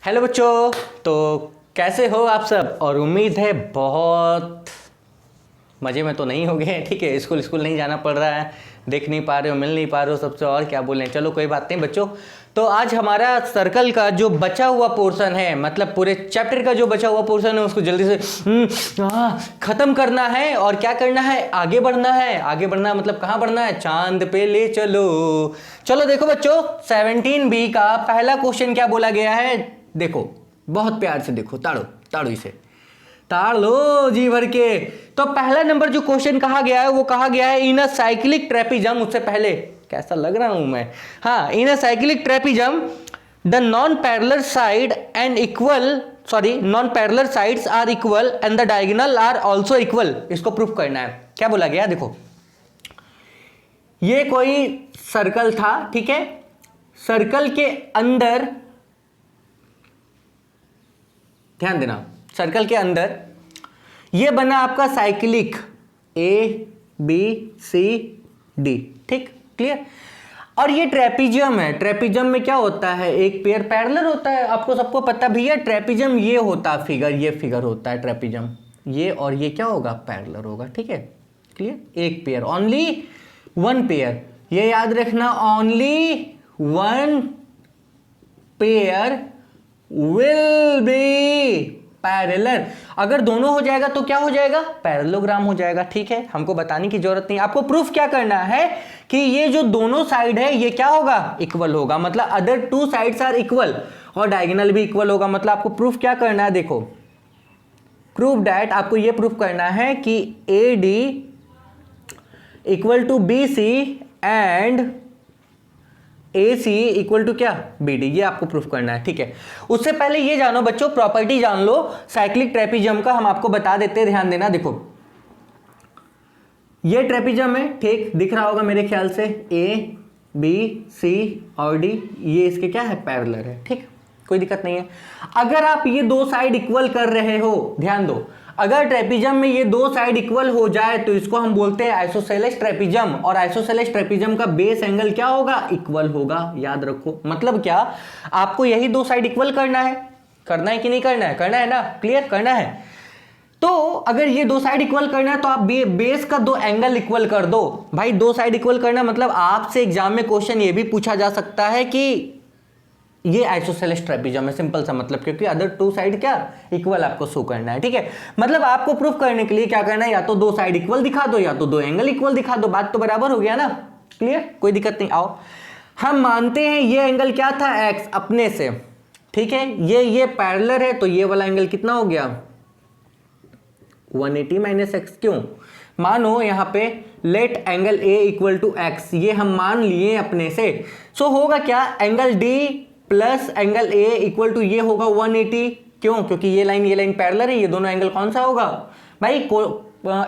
Hello बच्चों। तो कैसे हो आप सब? और उम्मीद है बहुत मज़े में तो नहीं हो गए। ठीक है, स्कूल नहीं जाना पड़ रहा है, देख नहीं पा रहे हो, मिल नहीं पा रहे हो सबसे, और क्या बोलें। चलो कोई बात नहीं बच्चों। तो आज हमारा सर्कल का जो बचा हुआ पोर्शन है, मतलब पूरे चैप्टर का जो बचा हुआ पोर्शन है, उसको जल्दी से ख़त्म करना है। और क्या करना है? आगे बढ़ना है। आगे बढ़ना मतलब कहाँ बढ़ना है? चांद पे ले चलो। चलो देखो बच्चों, 17B का पहला क्वेश्चन क्या बोला गया है, देखो बहुत प्यार से देखो, ताड़ो ताड़ो इसे, ताड़ लो जी भर के। तो पहला नंबर जो क्वेश्चन कहा गया है वो कहा गया है इन अ साइक्लिक ट्रेपिजम। उससे पहले कैसा लग रहा हूं मैं? हाँ, in a cyclic trapezium the non parallel side and equal non parallel sides are equal and the diagonal are also equal. इसको प्रूफ करना है। क्या बोला गया देखो, ये कोई सर्कल था, ठीक है। सर्कल के अंदर ध्यान देना, सर्कल के अंदर ये बना आपका साइक्लिक ABCD, ठीक, क्लियर। और ये ट्रेपिजियम है। ट्रेपिजियम में क्या होता है? एक पेयर पैरेलल होता है, आपको सबको पता भैया। ट्रेपिजियम ये होता है फिगर, ये फिगर होता है ट्रेपिजियम, ये और ये क्या होगा? पैरेलल होगा, ठीक है, क्लियर। एक पेयर, ओनली वन पेयर, ये याद रखना, only one pair will be parallel. अगर दोनों हो जाएगा तो क्या हो जाएगा? पैरेललोग्राम हो जाएगा, ठीक है। हमको बताने की जरूरत नहीं, आपको प्रूफ क्या करना है कि ये जो दोनों साइड है ये क्या होगा? इक्वल होगा, मतलब other two sides are equal, और डायगोनल भी इक्वल होगा। मतलब आपको प्रूफ क्या करना है, देखो, प्रूफ दैट, आपको ये प्रूफ करना है कि AD equal to BC and AC equal to क्या? BD। ये आपको प्रूफ करना है, ठीक है। उससे पहले ये जानो बच्चों, प्रॉपर्टी जान लो साइक्लिक ट्रेपिजियम का, हम आपको बता देते हैं, ध्यान देना। देखो ये ट्रेपिजियम है, ठीक, दिख रहा होगा मेरे ख्याल से, ABC और D, ये इसके क्या है? पैरेलल है, ठीक, कोई दिक्कत नहीं है। अगर आप ये दो साइड इक्वल कर रहे हो, ध्यान दो, अगर ट्रेपिजियम में ये दो साइड इक्वल हो जाए तो इसको हम बोलते हैं आइसोसेलेस ट्रेपिजियम। और आइसोसेलेस ट्रेपिजियम का बेस एंगल क्या होगा? इक्वल होगा, याद रखो। मतलब क्या, आपको यही दो साइड इक्वल करना है। करना है कि नहीं करना है? करना है ना, क्लियर, करना है। तो अगर ये दो साइड इक्वल करना है तो आप बेस का दो एंगल इक्वल कर दो। भाई दो साइड इक्वल करना मतलब आपसे एग्जाम में क्वेश्चन ये भी पूछा जा सकता है कि ये आइसोसेलेस ट्रेपिजियम है, सिंपल सा मतलब, क्योंकि अदर टू साइड क्या? इक्वल आपको शो करना है, ठीक है। मतलब आपको प्रूफ करने के लिए क्या करना है, या तो दो साइड इक्वल दिखा दो या तो दो एंगल इक्वल दिखा दो, बात तो बराबर हो गया ना, क्लियर, कोई दिक्कत नहीं। आओ हम मानते हैं ये एंगल क्या था? X अपने से, ठीक है। ये पैरेलल है तो ये वाला एंगल कितना हो गया? 180 माइनस एक्स। क्यों? मानो यहां पे let angle A equal to X, ये हम मान लिए अपने से। सो होगा क्या? Angle D plus angle A equal to ये होगा 180। क्यों? क्योंकि ये लाइन पैरेलल है, ये दोनों एंगल कौन सा होगा भाई?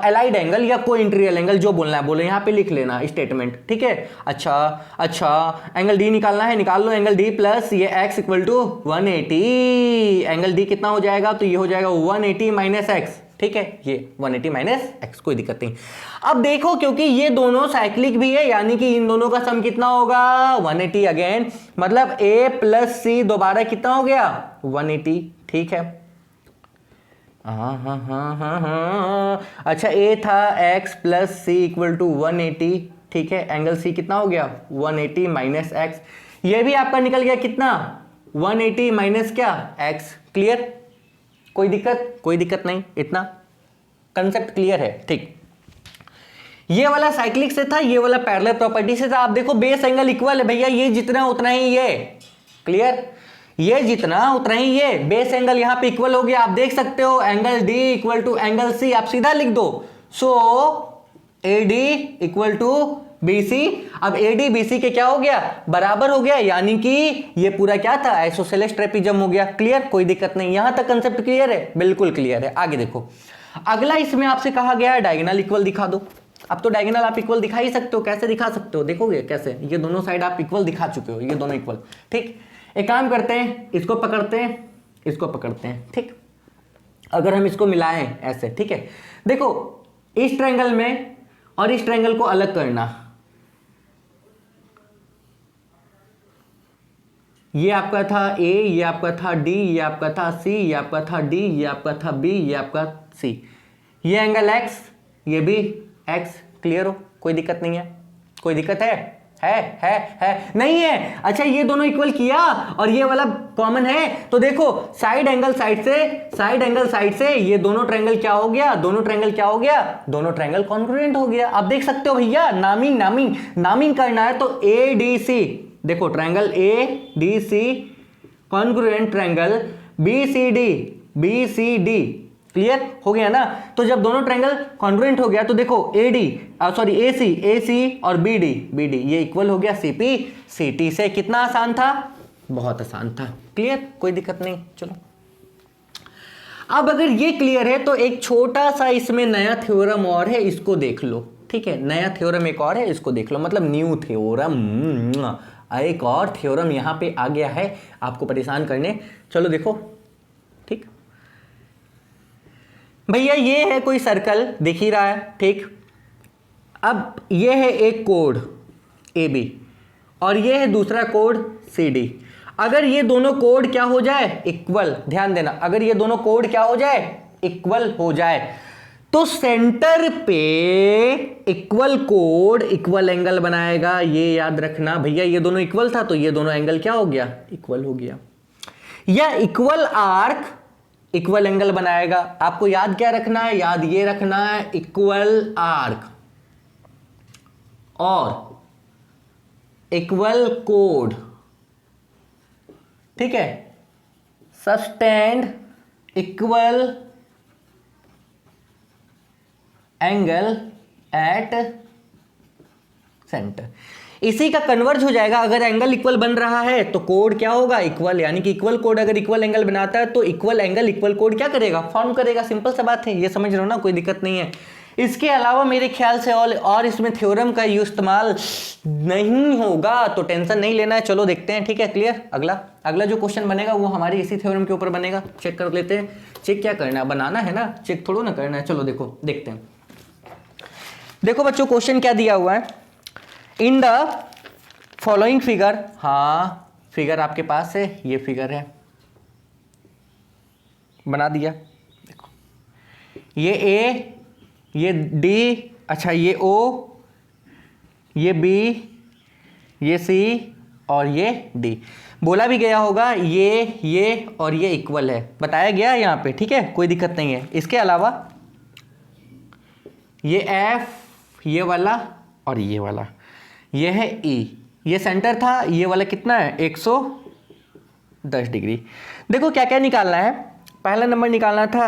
एलाइड एंगल या को इंटीरियर एंगल, जो बोलना है बोलो, यहां पे लिख लेना स्टेटमेंट, ठीक है। अच्छा एंगल D निकालना है, निकाल लो। एंगल D प्लस ये X equal to 180, angle D कितना हो जाएगा? तो ये हो जाएगा 180 माइनस एक्स, ठीक है, ये 180 माइनस एक्स, कोई दिक्कत नहीं। अब देखो, क्योंकि ये दोनों साइक्लिक भी है, यानी कि इन दोनों का सम कितना होगा? 180 अगेन, मतलब A प्लस C दोबारा कितना हो गया? 180, ठीक है। हाँ। अच्छा, A था X plus C equal to 180, ठीक है। एंगल C कितना हो गया? 180 माइनस एक्स। ये भी आपका निकल गया कितना? 180 माइनस क्या? एक्स, क्लियर, कोई दिक्कत? कोई दिक्कत नहीं, इतना कंसेप्ट क्लियर है, ठीक। ये वाला साइक्लिक से था, ये वाला पैरेलल प्रॉपर्टी से था। आप देखो बेस एंगल इक्वल है भैया, ये जितना उतना ही ये, क्लियर, ये जितना उतना ही ये, बेस एंगल यहां पे इक्वल हो गया। आप देख सकते हो angle D equal to angle C, आप सीधा लिख दो। So AD equal to BC। अब AD BC के क्या हो गया? बराबर हो गया, यानी कि ये पूरा क्या था? आइसोसेलेस ट्रेपिजियम हो गया, क्लियर, कोई दिक्कत नहीं। यहां तक कंसेप्ट क्लियर है? बिल्कुल क्लियर है। आगे देखो, अगला इसमें आपसे कहा गया है डायगोनल इक्वल दिखा दो। अब तो डायगोनल आप इक्वल दिखा ही सकते हो, कैसे दिखा सकते हो? देखोगे कैसे? ये दोनों साइड आप इक्वल दिखा चुके हो, ये दोनों इक्वल, ठीक। एक काम करते हैं, इसको पकड़ते हैं, इसको पकड़ते हैं, ठीक। अगर हम इसको मिलाएं ऐसे, ठीक है, देखो इस ट्रायंगल में और इस ट्रायंगल को अलग करना, ये आपका था ए, ये आपका था डी, ये आपका था सी, ये आपका था डी, ये आपका था बी, ये आपका सी। ये एंगल एक्स, ये भी एक्स। क्लियर हो? कोई दिक्कत नहीं है? कोई दिक्कत है नहीं है? अच्छा, ये दोनों इक्वल किया और ये वाला कॉमन है, तो देखो साइड एंगल साइड से ये दोनों ट्रायंगल क्या हो गया? दोनों ट्रायंगल कॉन्ग्रुएंट हो गया। आप देख सकते हो भैया, नामिंग करना है तो ए डी सी, देखो triangle A D C congruent triangle B C D. Clear हो गया ना? तो जब दोनों ट्रायंगल कॉन्ग्रुएंट हो गया तो देखो ए सी और बी डी ये इक्वल हो गया सी टी से। कितना आसान था? बहुत आसान था। क्लियर? कोई दिक्कत नहीं। चलो, अब अगर ये क्लियर है तो एक छोटा सा इसमें नया थ्योरम और है, इसको देख लो। ठीक है, नया थ्योरम एक और है, इसको देख लो, मतलब न्यू थ्योरम। एक और थ्योरम यहां पे आ गया है आपको परेशान करने। चलो देखो। ठीक भैया, ये है कोई सर्कल दिख ही रहा है। ठीक, अब ये है एक कोड ए बी और ये है दूसरा कोड सी डी। अगर ये दोनों कोड क्या हो जाए? इक्वल। ध्यान देना, अगर ये दोनों कोड क्या हो जाए? इक्वल हो जाए, तो सेंटर पे इक्वल कोड इक्वल एंगल बनाएगा। ये याद रखना भैया, ये दोनों इक्वल था तो ये दोनों एंगल क्या हो गया? इक्वल हो गया। या इक्वल आर्क इक्वल एंगल बनाएगा। आपको याद क्या रखना है? याद ये रखना है, इक्वल आर्क और इक्वल कोड। ठीक है, sustained equal angle at centre. इसी का कन्वर्ज हो जाएगा। अगर एंगल इक्वल बन रहा है तो कोड क्या होगा? इक्वल। यानी कि इक्वल कोड अगर इक्वल एंगल बनाता है तो इक्वल एंगल इक्वल कोड क्या करेगा? फॉर्म करेगा। सिंपल सा बात है, ये समझ रहे हो ना? कोई दिक्कत नहीं है। इसके अलावा मेरे ख्याल से और इसमें थ्योरम का इस्तेमाल नहीं होगा, तो टेंशन नहीं लेना है। चलो देखते हैं। ठीक है, क्लियर? अगला जो क्वेश्चन बनेगा वो हमारी इसी थ्योरम के ऊपर बनेगा। चेक कर लेते हैं। चेक क्या करना है? बनाना है ना, चेक थोड़ा ना करना है। चलो देखो, देखते हैं। देखो बच्चों, क्वेश्चन क्या दिया हुआ है? In the following figure. हाँ, फिगर आपके पास है, ये फिगर है, बना दिया। देखो, ये ए, ये डी, अच्छा ये ओ, ये बी, ये सी और ये डी। बोला भी गया होगा ये और ये इक्वल है, बताया गया है यहाँ पे। ठीक है, कोई दिक्कत नहीं है। इसके अलावा ये एफ, ये वाला और ये वाला, ये है ई, ये सेंटर था, ये वाला कितना है? 110 डिग्री। देखो क्या क्या निकालना है। पहला नंबर निकालना था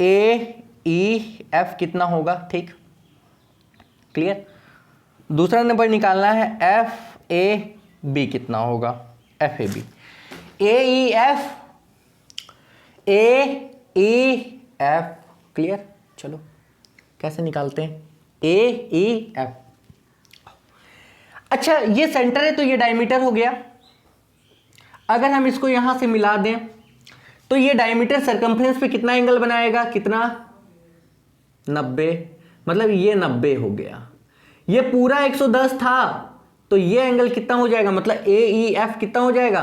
ए ई एफ कितना होगा। ठीक, क्लियर? दूसरा नंबर निकालना है एफ ए बी कितना होगा। F A B, A E F. Clear? चलो कैसे निकालते हैं? A E F. अच्छा, ये सेंटर है तो ये डायमीटर हो गया। अगर हम इसको यहां से मिला दें तो ये डायमीटर सरकमफ्रेंस पे कितना एंगल बनाएगा? कितना? 90। मतलब ये 90 हो गया। ये पूरा 110 था तो ये एंगल कितना हो जाएगा? मतलब ए ई एफ कितना हो जाएगा?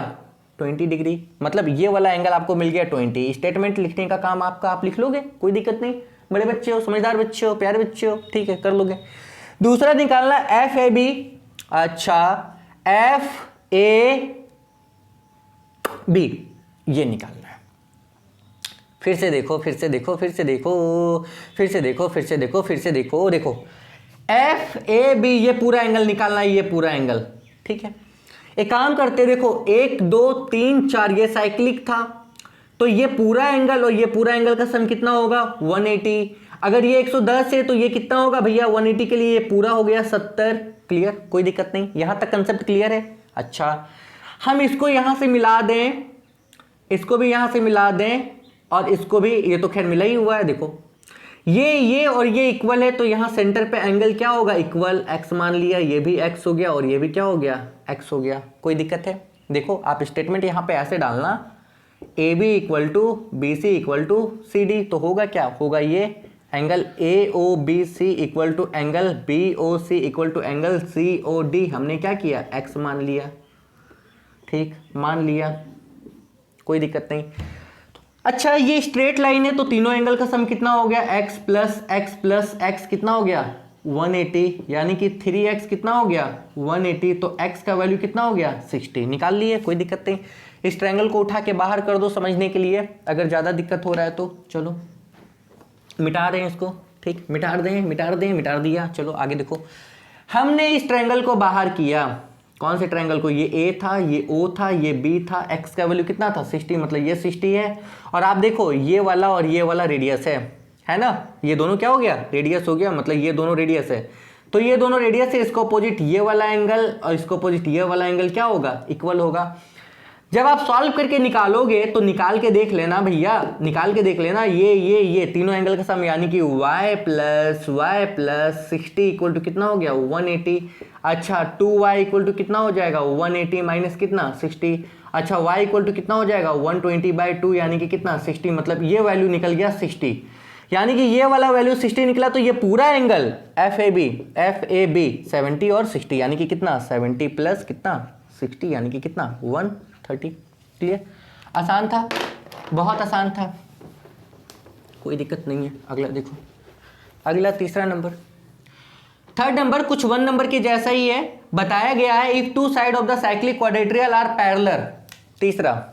20 डिग्री। मतलब ये वाला एंगल आपको मिल गया 20। स्टेटमेंट लिखने का काम आपका, आप लिख लोगे, कोई दिक्कत नहीं। बड़े बच्चे हो, समझदार बच्चे हो, प्यारे बच्चे हो, ठीक है, कर लोगे। दूसरा निकालना एफ ए बी। अच्छा, एफ ए बी ये निकालना है। फिर से देखो, देखो एफ ए बी, ये पूरा एंगल निकालना है, ये पूरा एंगल। ठीक है, एक काम करते, देखो 1 2 3 4 ये साइक्लिक था तो ये पूरा एंगल और ये पूरा एंगल का सम कितना होगा? 180। अगर ये 110 है तो ये कितना होगा भैया? 180 के लिए ये पूरा हो गया 70। क्लियर? कोई दिक्कत नहीं, यहां तक कंसेप्ट क्लियर है। अच्छा, हम इसको यहां से मिला दें, इसको भी यहां से मिला दें और इसको भी, ये तो खैर मिला ही हुआ है। देखो ये और ये इक्वल है तो यहां सेंटर पे एंगल क्या होगा? इक्वल। एक्स मान लिया, ये भी एक्स हो गया और ये भी क्या हो गया? एक्स हो गया। कोई दिक्कत है? देखो आप स्टेटमेंट यहां पे ऐसे डालना, A B equal to B C equal to C D, तो होगा क्या? होगा ये angle A O B C equal to angle B O C equal to angle C O D. हमने क्या किया? एक्स मान लिया। ठीक, मान लिया, कोई दिक्कत नहीं। अच्छा ये स्ट्रेट लाइन है तो तीनों एंगल का सम कितना हो गया, x प्लस एक्स कितना हो गया 180, यानी कि 3x कितना हो गया 180, तो x का वैल्यू कितना हो गया 60, निकाल लिए, कोई दिक्कत नहीं। इस ट्रायंगल को उठा के बाहर कर दो समझने के लिए, अगर ज़्यादा दिक्कत हो रहा है तो चलो मिटा दें इसको, ठीक, मिटा दिया। चलो आगे देखो, हमने इस ट्रायंगल को बाहर किया, कौन से ट्रायंगल को, ये A था, ये O था, ये B था, x का वैल्यू कितना था 60, मतलब ये 60 है। और आप देखो ये वाला और ये वाला रेडियस है ना, ये दोनों क्या हो गया रेडियस हो गया, मतलब ये दोनों रेडियस है, तो ये दोनों रेडियस है, इसको अपोजिट ये वाला एंगल और इसको अपोजिट ये वाला एंगल क्या होगा, इक्वल होगा। जब आप सॉल्व करके निकालोगे तो निकाल के देख लेना भैया, निकाल के देख लेना, ये तीनों एंगल का सम, यानी कि y प्लस 60 इक्वल टू कितना हो गया 180। अच्छा 2y इक्वल टू कितना हो जाएगा 180 माइनस कितना 60। अच्छा y इक्वल टू कितना हो जाएगा 120/2, यानी कि कितना 60, मतलब ये वैल्यू निकल गया 60, यानी कि ये वाला वैल्यू 60 निकला, तो ये पूरा एंगल FAB 70 और 60, यानी कि कितना 70 प्लस कितना 60, यानी कि कितना 130। क्लियर, आसान था, बहुत आसान था, कोई दिक्कत नहीं है। अगला देखो, अगला तीसरा नंबर, थर्ड नंबर कुछ 1 नंबर के जैसा ही है, बताया गया है if two side of the cyclic quadrilateral are parallel. तीसरा,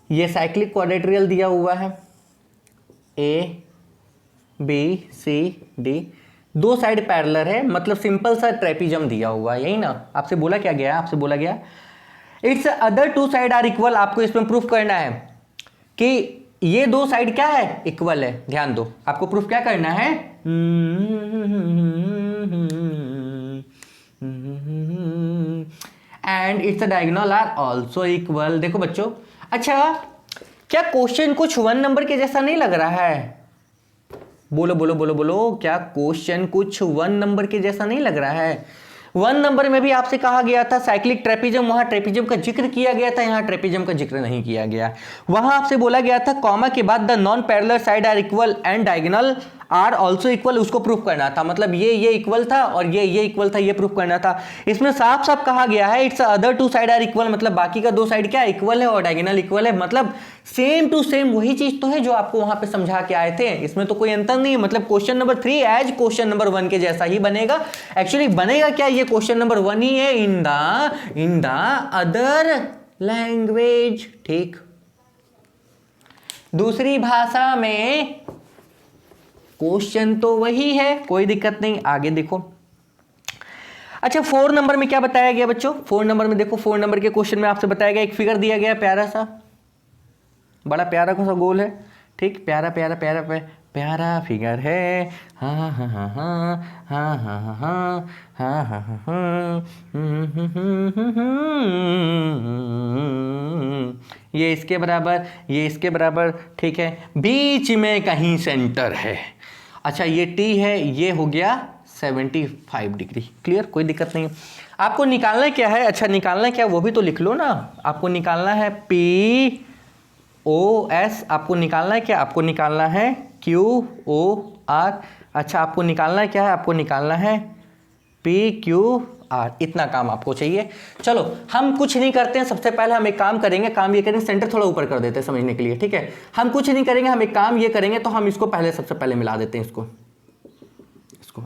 ये साइक्लिक क्वाड्रेट्रियल दिया हुआ है ABCD, दो साइड पैरेलल है, मतलब सिंपल सा ट्रेपिजम दिया हुआ है, यही ना आपसे बोला क्या गया, आपसे बोला गया it's other two side are equal. आपको इसमें प्रूफ करना है कि ये दो साइड क्या है इक्वल है, ध्यान दो, आपको प्रूफ क्या करना है, and it's diagonal are also equal. देखो बच्चों, अच्छा क्या क्वेश्चन कुछ 1 नंबर के जैसा नहीं लग रहा है, बोलो बोलो बोलो बोलो, क्या क्वेश्चन कुछ 1 नंबर के जैसा नहीं लग रहा है। 1 नंबर में भी आपसे कहा गया था साइक्लिक ट्रेपिजम, वहां ट्रेपिजम का जिक्र किया गया था, यहां ट्रेपिजम का जिक्र नहीं किया गया। वहां आपसे बोला गया था कॉमा के बाद the non parallel side are equal and diagonal are also equal, उसको प्रूफ करना था, मतलब ये इक्वल था और ये इक्वल था, ये प्रूफ करना था। इसमें साफ साफ कहा गया है it's other two side are equal, मतलब बाकी का दो साइड क्या इक्वल है और डायगोनल इक्वल है, मतलब सेम टू सेम वही चीज तो है जो आपको वहां पे समझा के आए थे, इसमें तो कोई अंतर नहीं है। मतलब question number 3 as question number 1 के जैसा ही बनेगा। एक्चुअली बनेगा क्या, ये क्वेश्चन नंबर 1 ही है इन द अदर लैंग्वेज, ठीक, दूसरी भाषा में क्वेश्चन तो वही है, कोई दिक्कत नहीं। आगे देखो, अच्छा 4 नंबर में क्या बताया गया बच्चों, 4 नंबर में देखो, 4 नंबर के क्वेश्चन में आपसे बताया गया एक फिगर दिया गया प्यारा सा, बड़ा प्यारा सा गोल है, ठीक, प्यारा प्यारा प्यारा प्यारा फिगर है, हाँ हाँ हाँ हाँ हाँ हाँ हाँ हाँ हाँ हाँ, ये इसके बराबर, ये इसके बराबर, ठीक है, बीच में कहीं सेंटर है। अच्छा ये T है, ये हो गया 75 डिग्री। क्लियर, कोई दिक्कत नहीं। आपको निकालना क्या है, अच्छा निकालना क्या वो भी तो लिख लो ना, आपको निकालना है POS, आपको निकालना है क्या, आपको निकालना है QOR। अच्छा आपको निकालना क्या है, आपको निकालना है PQR, इतना काम आपको चाहिए। चलो हम कुछ नहीं करते हैं, सबसे पहले हम एक काम करेंगे, काम ये करेंगे, सेंटर थोड़ा ऊपर कर देते हैं समझने के लिए, ठीक है। हम कुछ नहीं करेंगे, हम एक काम ये करेंगे, तो हम इसको पहले सबसे पहले मिला देते हैं, इसको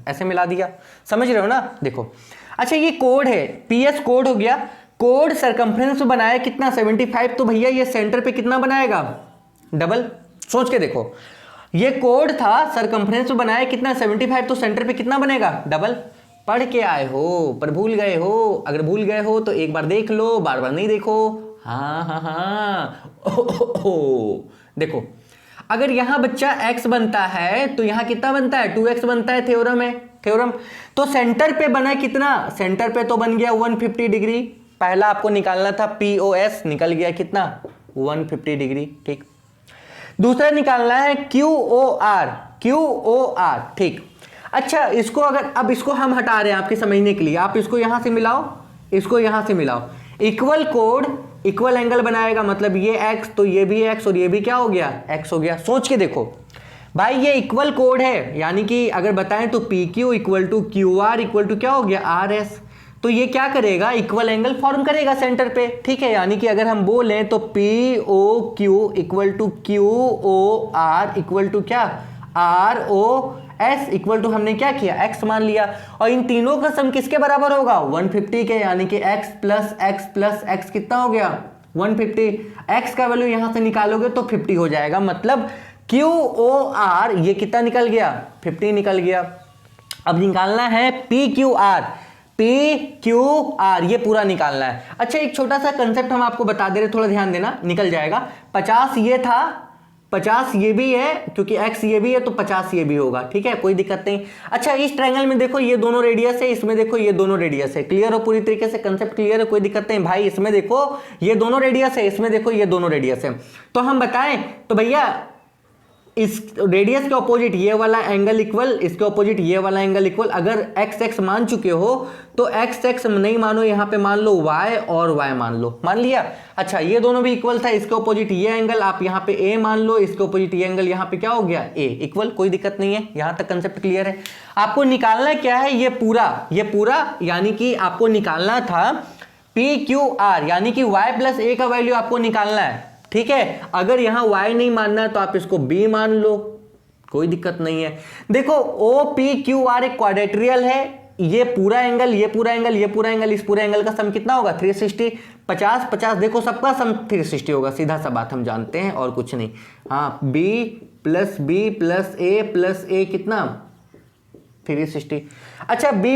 ऐसे मिला दिया, समझ रहे हो ना। देखो अच्छा ये कोड है, PS कोड हो गया, कोड सरकमफ्रेंस में बनाया कितना 75, तो भैया ये सेंटर पे कितना बनाएगा डबल। सोच के देखो, ये कोड था सरकमफ्रेंस में बनाया कितना 75, तो सेंटर पे कितना बनेगा डबल। पढ़ के आए हो पर भूल गए हो, अगर भूल गए हो तो एक बार देख लो, बार बार नहीं देखो। हाँ हाँ हाँ देखो अगर यहां बच्चा x बनता है तो यहां कितना बनता है 2x बनता है, थ्योरम है, थ्योरम। तो सेंटर पे बना कितना, सेंटर पे तो बन गया 150 डिग्री। पहला आपको निकालना था POS, निकल गया कितना 150 डिग्री, ठीक। दूसरा निकालना है QOR, QOR, ठीक। अच्छा इसको अगर, अब इसको हम हटा रहे हैं आपके समझने के लिए, आप इसको यहां से मिलाओ, इसको यहां से मिलाओ, इक्वल कोड इक्वल एंगल बनाएगा, मतलब ये x तो ये भी x और ये भी क्या हो गया x हो गया। सोच के देखो भाई ये इक्वल कोड है, यानी कि अगर बताएं तो P Q equal to Q R equal to क्या हो गया आर एस। तो ये क्या करेगा, इक्वल एंगल फॉर्म करेगा सेंटर पे, ठीक है। यानी कि अगर हम बोलें तो P O Q equal to Q O R equal to क्या R O S equal to हमने क्या किया एक्स मान लिया, और इन तीनों का सम किसके बराबर होगा 150 के, यानी कि x प्लस एक्स कितना हो गया 150। x का वैल्यू यहां से निकालोगे तो 50 हो जाएगा, मतलब क्यू ओ आर ये कितना निकल गया 50 निकल गया। अब निकालना है पी क्यू आर ये पूरा निकालना है। अच्छा एक छोटा सा कंसेप्ट हम आपको बता दे रहे, थोड़ा ध्यान देना, निकल जाएगा। 50 ये था, 50 ये भी है, क्योंकि x ये भी है तो 50 ये भी होगा, ठीक है, कोई दिक्कत नहीं। अच्छा इस ट्रायंगल में देखो ये दोनों रेडियस है, इसमें देखो ये दोनों रेडियस है, क्लियर हो पूरी तरीके से, कंसेप्ट क्लियर है, कोई दिक्कत नहीं भाई। इसमें देखो ये दोनों रेडियस है, इसमें देखो ये दोनों रेडियस है, तो हम बताएं तो भैया इस रेडियस के ऑपोजिट ये वाला एंगल इक्वल, इसके ऑपोजिट ये वाला एंगल इक्वल। अगर एक्स एक्स मान चुके हो तो एक्स एक्स नहीं मानो, यहां पे मान लो y और y मान लो, मान लिया। अच्छा ये दोनों भी इक्वल था, इसके ऑपोजिट ये एंगल आप यहां पे a मान लो, इसके ऑपोजिट ये एंगल यहां पे क्या हो गया a इक्वल, कोई दिक्कत नहीं है, यहां तक कंसेप्ट क्लियर है। आपको निकालना क्या है ये पूरा, यानी कि आपको निकालना था पी क्यू आर, यानी कि y प्लस a का वैल्यू आपको निकालना है, ठीक है। अगर यहां y नहीं मानना है तो आप इसको b मान लो, कोई दिक्कत नहीं है। देखो ओ पी क्यू आर एक क्वाड्रेट्रियल है, ये पूरा एंगल ये पूरा एंगल ये पूरा एंगल, इस पूरे एंगल का सम कितना होगा 360, 50 50 देखो सबका सम 360 होगा, सीधा सा बात हम जानते हैं और कुछ नहीं। हाँ b प्लस a कितना 360। अच्छा b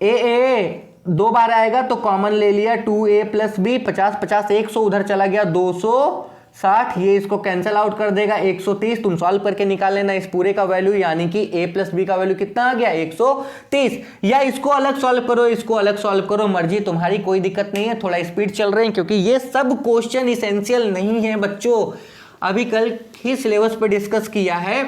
a दो बार आएगा तो कॉमन ले लिया 2a प्लस बी, 50 50 100 उधर चला गया 260, ये इसको कैंसिल आउट कर देगा 130। तुम सॉल्व करके निकाल लेना इस पूरे का वैल्यू, यानी कि a प्लस बी का वैल्यू कितना आ गया 130। या इसको अलग सॉल्व करो, इसको अलग सॉल्व करो, मर्जी तुम्हारी, कोई दिक्कत नहीं है। थोड़ा स्पीड चल रहे हैं क्योंकि ये सब क्वेश्चन इसेंशियल नहीं है बच्चों, अभी कल ही सिलेबस पे डिस्कस किया है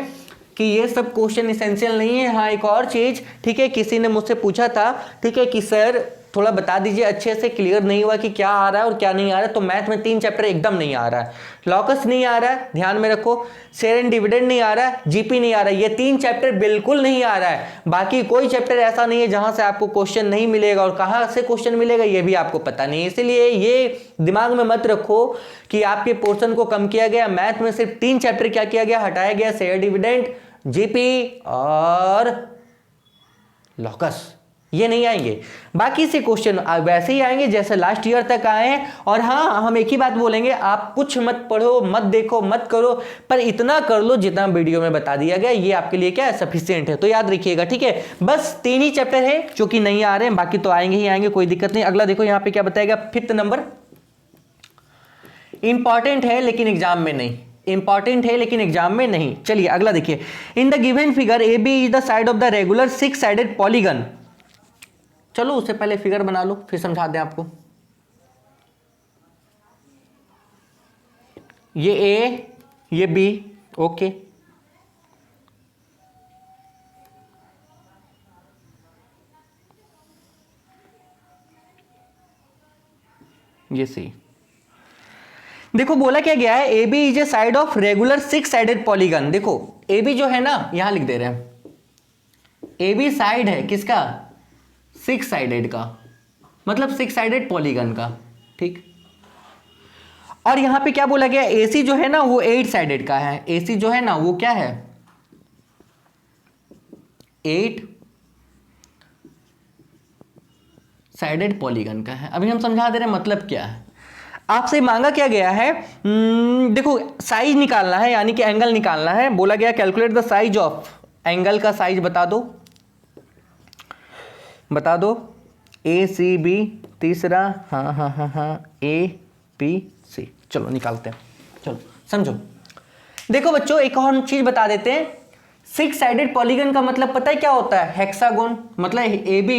कि ये सब क्वेश्चन इसेंशियल नहीं है। हाँ एक और चीज, ठीक है, किसी ने मुझसे पूछा था, ठीक है, कि सर थोड़ा बता दीजिए, अच्छे से क्लियर नहीं हुआ कि क्या आ रहा है और क्या नहीं आ रहा है। तो मैथ में 3 चैप्टर एकदम नहीं आ रहा है, लॉकस नहीं आ रहा है, ध्यान में रखो, शेयर एंड डिविडेंड नहीं आ रहा है, जीपी नहीं आ रहा है, ये 3 चैप्टर बिल्कुल नहीं आ रहा है। बाकी कोई चैप्टर ऐसा नहीं है जहां से आपको क्वेश्चन नहीं मिलेगा, और कहां से क्वेश्चन मिलेगा ये भी आपको पता नहीं है। इसलिए ये दिमाग में मत रखो कि आपके पोर्शन को कम किया गया। मैथ में सिर्फ 3 चैप्टर क्या किया गया, हटाया गया, शेयर डिविडेंड, जीपी और लॉकस, ये नहीं आएंगे। बाकी से क्वेश्चन वैसे ही आएंगे जैसे लास्ट ईयर तक आए हैं। और हाँ हम एक ही बात बोलेंगे, आप कुछ मत पढ़ो, मत देखो, मत करो, पर इतना कर लो जितना वीडियो में बता दिया गया, ये आपके लिए क्या है सफिशिएंट है। तो याद रखिएगा, ठीक है, बस 3 ही चैप्टर है जो कि नहीं आ रहे हैं, बाकी तो आएंगे ही आएंगे, कोई दिक्कत नहीं। अगला देखो यहाँ पे क्या बताएगा, 5th नंबर, इंपॉर्टेंट है लेकिन एग्जाम में नहीं, इंपॉर्टेंट है लेकिन एग्जाम में नहीं। चलिए अगला देखिए, in the given figure A B is the side of the regular 6 sided polygon. चलो उससे पहले फिगर बना लो फिर समझा दें आपको। ये ए ये बी, ओके, ये सी। देखो बोला क्या गया है, A B is a side of regular 6 sided polygon. देखो ए बी जो है ना, यहां लिख दे रहे हैं, ए बी साइड है किसका 6 साइडेड का, मतलब 6 साइडेड पॉलीगन का, ठीक। और यहां पे क्या बोला गया, AC जो है ना वो 8 साइडेड का है, AC जो है ना वो क्या है 8 साइडेड पॉलीगन का है। अभी हम समझा दे रहे हैं मतलब क्या है। आपसे मांगा क्या गया है, देखो साइज निकालना है, यानी कि एंगल निकालना है। बोला गया calculate the size of, angle का साइज बता दो, बता दो, ACB तीसरा, हाँ APC। चलो निकालते हैं, चलो समझो। देखो बच्चों एक और चीज बता देते हैं, 6 साइडेड पॉलीगन का मतलब पता है क्या होता है, हेक्सागोन। मतलब AB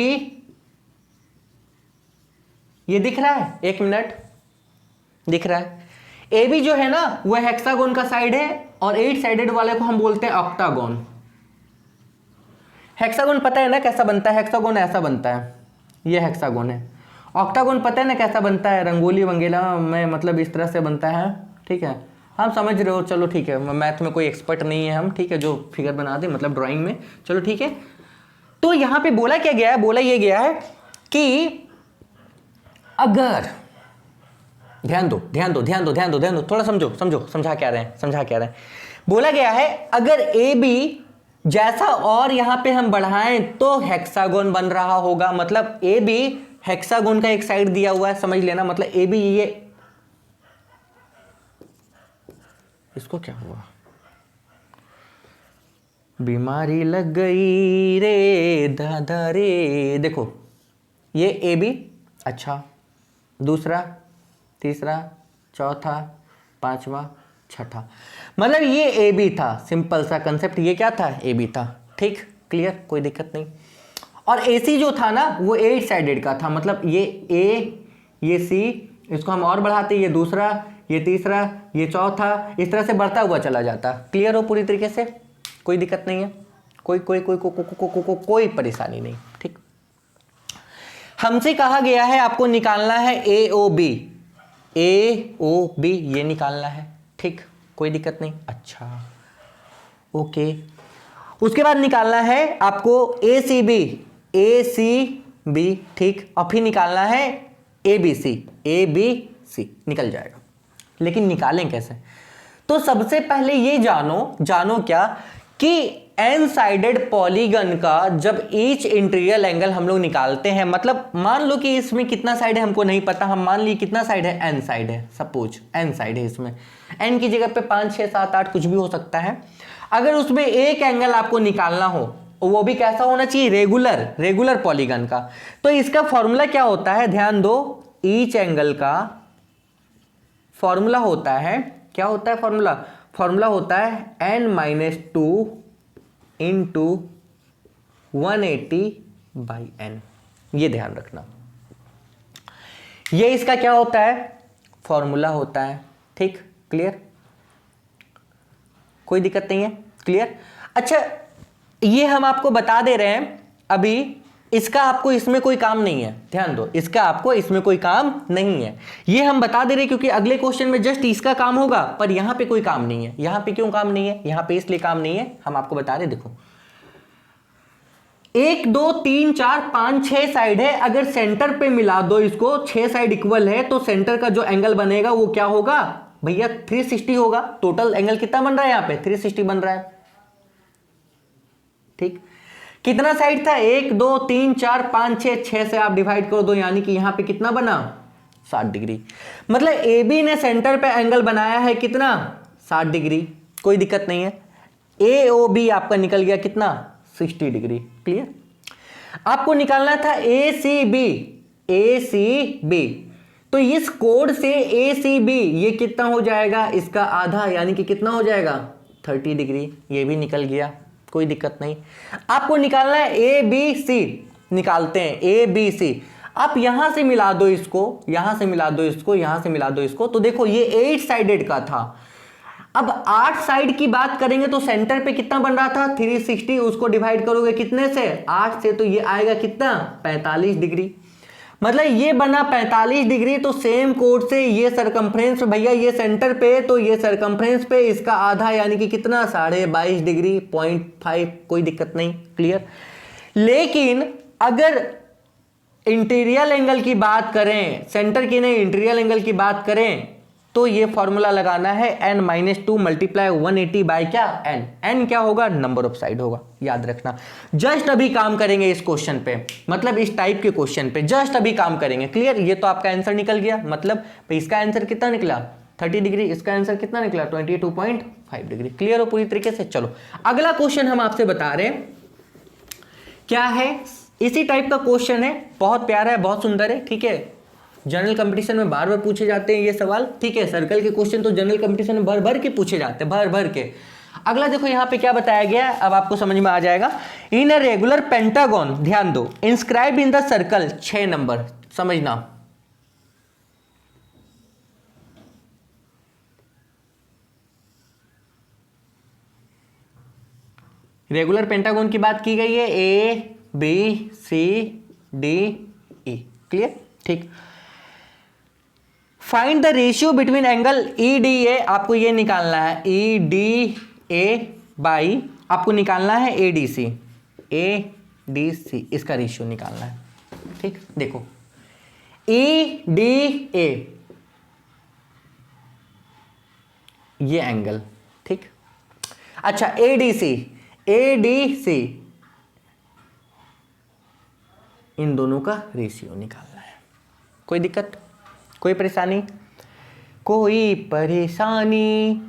ये दिख रहा है, 1 मिनट, दिख रहा है, AB जो है ना वो हेक्सागोन का साइड है, और 8 साइडेड वाले को हम बोलते हैं ऑक्टागोन। हेक्सागोन पता है ना कैसा बनता है, हेक्सागोन ऐसा बनता है, ये हेक्सागोन है। ऑक्टागोन पता है ना कैसा बनता है, रंगोली वंगेला में मतलब इस तरह से बनता है, ठीक है। हाँ समझ रहे हो, चलो ठीक है, मैथ में कोई एक्सपर्ट नहीं है हम, ठीक है, जो फिगर बना दे मतलब ड्राइंग में, चलो ठीक है। तो यहां पे बोला क्या गया है, बोला ये गया है कि अगर, ध्यान दो ध्यान दो ध्यान दो ध्यान दो ध्यान दो, थोड़ा समझो समझो, समझा क्या रहे हैं, समझा क्या रहे हैं। बोला गया है अगर ए बी जैसा और यहां पे हम बढ़ाएं तो हेक्सागोन बन रहा होगा, मतलब ए बी हेक्सागोन का एक साइड दिया हुआ है, समझ लेना, मतलब ए बी, ये इसको क्या हुआ, बीमारी लग गई रे दादा रे, देखो ये ए बी, अच्छा, दूसरा, तीसरा, चौथा, पांचवा, छठा, मतलब ये ए बी था, सिंपल सा कंसेप्ट, ये क्या था, ए बी था, ठीक, क्लियर, कोई दिक्कत नहीं। और ए सी जो था ना वो 8 साइडेड का था, मतलब ये ए, ये सी, इसको हम और बढ़ाते, ये दूसरा, ये तीसरा, ये चौथा, इस तरह से बढ़ता हुआ चला जाता। क्लियर हो पूरी तरीके से, कोई दिक्कत नहीं है, कोई कोई कोई को, को, को, को, को, कोई परेशानी नहीं, ठीक। हमसे कहा गया है आपको निकालना है ए ओ बी, ए ओ बी ये निकालना है, ठीक, कोई दिक्कत नहीं, अच्छा ओके। उसके बाद निकालना है आपको ए सी बी, ए सी बी, ठीक, और फिर निकालना है A B C, A B सी निकल जाएगा। लेकिन निकालें कैसे, तो सबसे पहले ये जानो क्या कि एन साइडेड पॉलीगन का जब ईच इंटीरियर एंगल हम लोग निकालते हैं, मतलब मान लो कि इसमें कितना साइड है हमको नहीं पता, हम मान ली कितना साइड है, एन साइड है, सपोज एन साइड है, इसमें एन की जगह पे 5 6 7 8 कुछ भी हो सकता है। अगर उसमें एक एंगल आपको निकालना हो, वो भी कैसा होना चाहिए, रेगुलर पॉलीगन का, तो इसका फॉर्मूला क्या होता है, ध्यान दो, ईच एंगल का फॉर्मूला होता है, क्या होता है फॉर्मूला होता है n-2 इंटू 180/n, ये ध्यान रखना, ये इसका क्या होता है, फॉर्मूला होता है, ठीक, क्लियर, कोई दिक्कत नहीं है, क्लियर। अच्छा ये हम आपको बता दे रहे हैं अभी, इसका आपको इसमें कोई काम नहीं है, ध्यान दो, इसका आपको इसमें कोई काम नहीं है, ये हम बता दे रहे हैं क्योंकि अगले क्वेश्चन में जस्ट इसका काम होगा, पर यहां पे कोई काम नहीं है। यहां पे क्यों काम नहीं है, यहां पे इसलिए काम नहीं है, हम आपको बता रहे, देखो 1 2 3 4 5 6 साइड है, अगर सेंटर पे मिला दो इसको, 6 साइड इक्वल है, तो सेंटर का जो एंगल बनेगा वो क्या होगा भैया, 360 होगा। टोटल एंगल कितना बन रहा है, यहां पे 360 बन रहा है, ठीक। कितना साइड था, 1 2 3 4 5 6, 6 से आप डिवाइड कर दो, यानी कि यहां पे कितना बना, 60 डिग्री, मतलब ए बी ने सेंटर पे एंगल बनाया है कितना, 60 डिग्री, कोई दिक्कत नहीं है। ए ओ बी आपका निकल गया कितना, 60 डिग्री, क्लियर। आपको निकालना था ए सी बी, तो इस कोड से ए सी बी ये कितना हो जाएगा, इसका आधा, यानी कि कितना हो जाएगा, 30 डिग्री, ये भी निकल गया, कोई दिक्कत नहीं। आपको निकालना है ए बी सी, निकालते हैं ए बी सी, आप यहां से मिला दो इसको, यहां से मिला दो इसको, यहां से मिला दो इसको, तो देखो ये 8 साइडेड का था। अब 8 साइड की बात करेंगे तो सेंटर पे कितना बन रहा था, 360, उसको डिवाइड करोगे कितने से, 8 से, तो ये आएगा कितना, 45 डिग्री, मतलब ये बना 45 डिग्री। तो सेम कोड से ये सरकमफ्रेंस भैया, ये सेंटर पे, तो ये सरकमफ्रेंस पे इसका आधा, यानी कि कितना, 22.5 डिग्री, 0.5, कोई दिक्कत नहीं, क्लियर। लेकिन अगर इंटीरियर एंगल की बात करें, सेंटर की नहीं, इंटीरियर एंगल की बात करें, तो ये फॉर्मूला लगाना है n-2 मल्टीप्लाई 180 बाय क्या, n क्या होगा, नंबर ऑफ साइड होगा, याद रखना। जस्ट अभी काम करेंगे इस क्वेश्चन पे, मतलब इस टाइप के क्वेश्चन पे जस्ट अभी काम करेंगे, क्लियर। ये तो आपका आंसर निकल गया, मतलब इसका आंसर कितना निकला, 30 डिग्री, इसका आंसर कितना निकला, 22.5 डिग्री, क्लियर हो पूरी तरीके से। चलो अगला क्वेश्चन हम आपसे बता रहे हैं क्या है, इसी टाइप का क्वेश्चन है, बहुत प्यारा है, बहुत सुंदर है, ठीक है। जनरल कंपटीशन में बार बार पूछे जाते हैं ये सवाल, ठीक है। सर्कल के क्वेश्चन तो जनरल कंपटीशन में भर भर के पूछे जाते हैं, भर भर के। अगला देखो यहाँ पे क्या बताया गया है, अब आपको समझ में आ जाएगा। इन अ रेगुलर पेंटागन, ध्यान दो, inscribe in the circle, 6 number, समझना। रेगुलर पेंटागन की बात की गई है, A B C D E, clear, ठीक। Find the ratio between angle EDA, आपको ये निकालना है EDA बाई, आपको निकालना है ADC, इसका रेशियो निकालना है। ठीक, देखो EDA ये एंगल, ठीक। अच्छा ADC इन दोनों का रेशियो निकालना है। कोई दिक्कत, कोई परेशानी? कोई परेशानी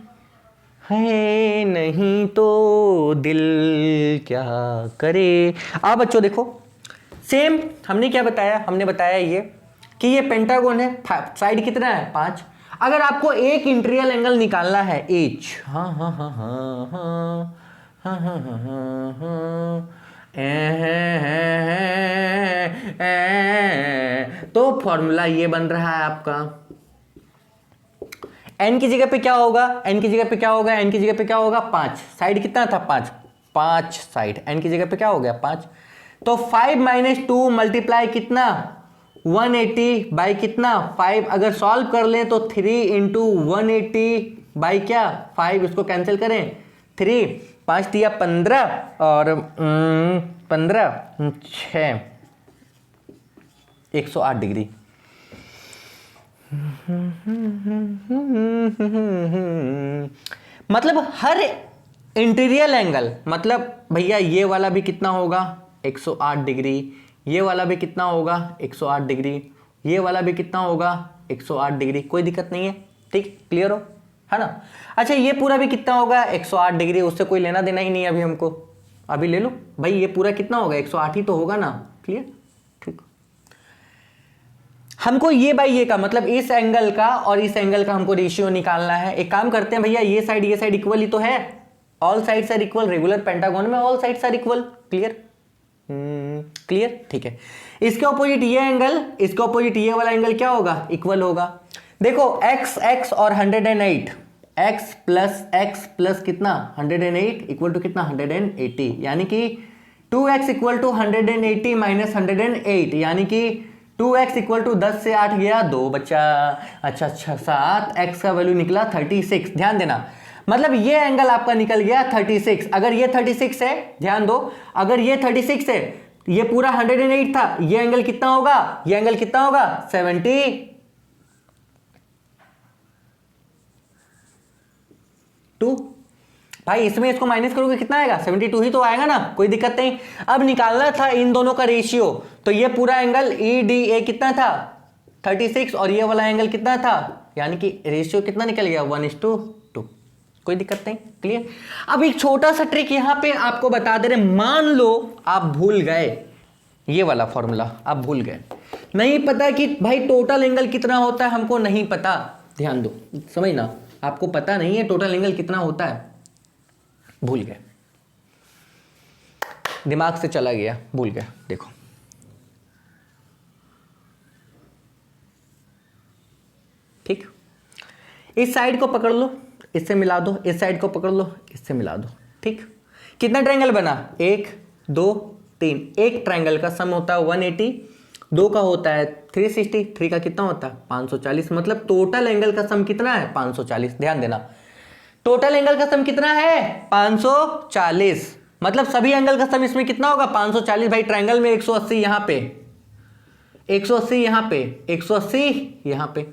है नहीं तो दिल क्या करे। अब बच्चों देखो, सेम हमने क्या बताया, हमने बताया ये कि ये पेंटागोन है, साइड कितना है 5। अगर आपको एक इंटीरियर एंगल निकालना है H, हाँ हाँ हाँ हाँ हाँ हाँ हाँ हाँ हाँ हाँ, तो फॉर्मूला ये बन रहा है आपका, n की जगह पे क्या होगा, n की जगह पे क्या होगा, n की जगह पे क्या होगा 5, साइड कितना था 5 साइड, n की जगह पे क्या हो गया 5, तो 5 - 2 मल्टीप्लाई कितना 180 बाई कितना 5, अगर सॉल्व कर लें तो 3 × 180 बाई क्या 5, इसको कैंसिल करें 3, 5 दिया 15 और 15 6 108 डिग्री। मतलब हर इंटीरियर एंगल, मतलब भैया ये वाला भी कितना होगा 108 डिग्री, ये वाला भी कितना होगा 108 डिग्री, ये वाला भी कितना होगा 108 डिग्री। कोई दिक्कत नहीं है, ठीक, क्लियर हो, है ना। अच्छा ये पूरा भी कितना होगा 108 डिग्री, उससे कोई लेना देना ही नहीं अभी हमको, अभी ले लो भाई, ये पूरा कितना होगा 108 ही तो होगा ना, क्लियर, ठीक। हमको ये बाई ये का मतलब इस एंगल का और इस एंगल का हमको रेशियो निकालना है। एक काम करते हैं भैया, ये साइड इक्वल ही तो है, all sides are equal, regular pentagon में all sides are equal, clear, clear, ठीक है। इसके ऑपोजिट ये एंगल, इसके ऑपोजिट ये वाला एंगल क्या होगा इक्वल होगा। देखो x और 108, x प्लस कितना 108 इक्वल टू कितना 180, यानी कि 2x इक्वल टू 180 माइनस 108, यानी कि 2x इक्वल टू 10 से 8 गया 2 बच्चा, अच्छा 7, x का वैल्यू निकला 36। ध्यान देना, मतलब ये एंगल आपका निकल गया 36। अगर ये 36 है, ध्यान दो, अगर ये 36 है, ये पूरा 108 था, ये एंगल कितना होगा, ये एंगल कितना होगा 72। भाई इसमें इसको माइनस करोगे कितना आएगा 72 ही तो आएगा ना, कोई दिक्कत नहीं। अब निकालना था इन दोनों का रेशियो, तो ये पूरा एंगल EDA कितना था 36 और ये वाला एंगल कितना था, यानी कि रेशियो कितना निकल गया 1:2। कोई दिक्कत नहीं, क्लियर। अब एक छोटा सा ट्रिक यहां पे आपको बता दे रहे, मान लो आप भूल गए ये वाला फॉर्मूला, आप भूल गए, नहीं पता कि भाई टोटल एंगल कितना होता है, हमको नहीं पता, ध्यान दो, समझना, आपको पता नहीं है टोटल एंगल कितना होता है, भूल गए, दिमाग से चला गया, भूल गया। देखो ठीक, इस साइड को पकड़ लो, इससे मिला दो, इस साइड को पकड़ लो, इससे मिला दो, ठीक। कितना ट्रायंगल बना 1 2 3, एक ट्रायंगल का सम होता है 180, 2 का होता है 360, 3 का कितना होता है 540, मतलब टोटल एंगल का सम कितना है 540। ध्यान देना, टोटल एंगल का सम कितना है 540, मतलब सभी एंगल का सम इसमें कितना होगा 540। भाई ट्रायंगल में 180 यहां पे, 180 यहां पे, 180 यहां पे,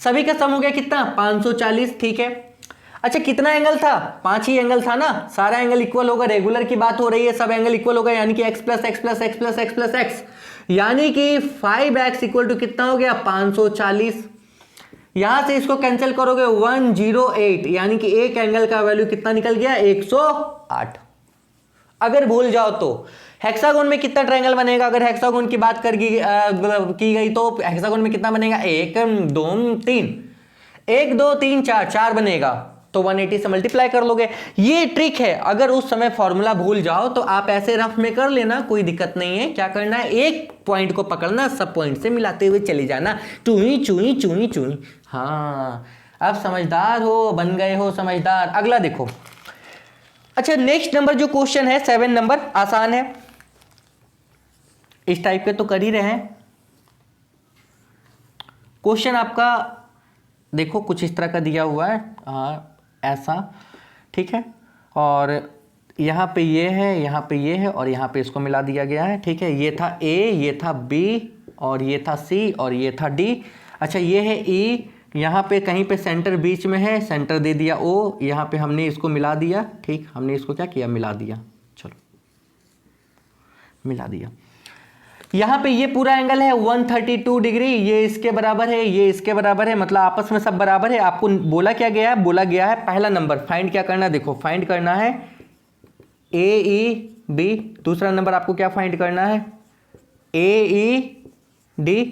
सभी का सम हो गया कितना 540, ठीक है। अच्छा कितना एंगल था 5 ही एंगल था ना, सारा एंगल इक्वल होगा, रेगुलर की बात हो रही है, सब एंगल इक्वल होगा, यानी कि x plus x plus x plus x plus x, यानी कि 5x इक्वल टू कितना हो गया 540। यहां से इसको कैंसिल करोगे 108, यानी कि एक एंगल का वैल्यू कितना निकल गया 108। अगर भूल जाओ तो हेक्सागोन में कितना ट्रायंगल बनेगा, अगर हेक्सागोन की बात की गई तो हेक्सागोन में कितना बनेगा 1 2 3, 1 2 3 4 बनेगा, तो 180 से मल्टीप्लाई कर लोगे। ये ट्रिक है, अगर उस समय फॉर्मूला भूल जाओ तो आप ऐसे रफ में कर लेना, कोई दिक्कत नहीं है। क्या करना है, एक पॉइंट को पकड़ना, सब पॉइंट से मिलाते हुए चले जाना, चुई चुई चुई चुई। हाँ अब समझदार हो, बन गए हो समझदार। अगला देखो, अच्छा नेक्स्ट नंबर जो क्वेश्चन है 7 नंबर, आसान है, इस टाइप के तो कर ही रहे हैं। क्वेश्चन आपका देखो कुछ इस तरह का दिया हुआ है, ऐसा, ठीक है, और यहाँ पे ये है, यहाँ पे ये है, और यहाँ पे इसको मिला दिया गया है, ठीक है। ये था ए, ये था बी, और ये था सी, और ये था डी। अच्छा ये है ई, यहाँ पे कहीं पे सेंटर बीच में है, सेंटर दे दिया ओ, यहाँ पे हमने इसको मिला दिया, ठीक, हमने इसको क्या किया, मिला दिया, चलो मिला दिया। यहाँ पे ये पूरा एंगल है 132 डिग्री, ये इसके बराबर है, ये इसके बराबर है, मतलब आपस में सब बराबर है। आपको बोला क्या गया है, बोला गया है पहला नंबर फाइंड क्या करना है, देखो फाइंड करना है ए ई बी। दूसरा नंबर आपको क्या फाइंड करना है, ए ई डी।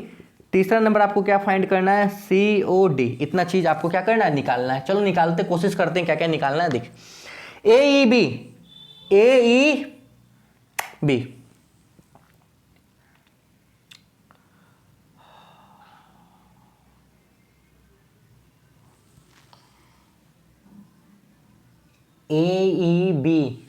तीसरा नंबर आपको क्या फाइंड करना है, सी ओ डी। इतना चीज आपको क्या करना है, निकालना है। चलो निकालते, कोशिश करते हैं क्या क्या निकालना है। देख ए E B, A E B, A E B,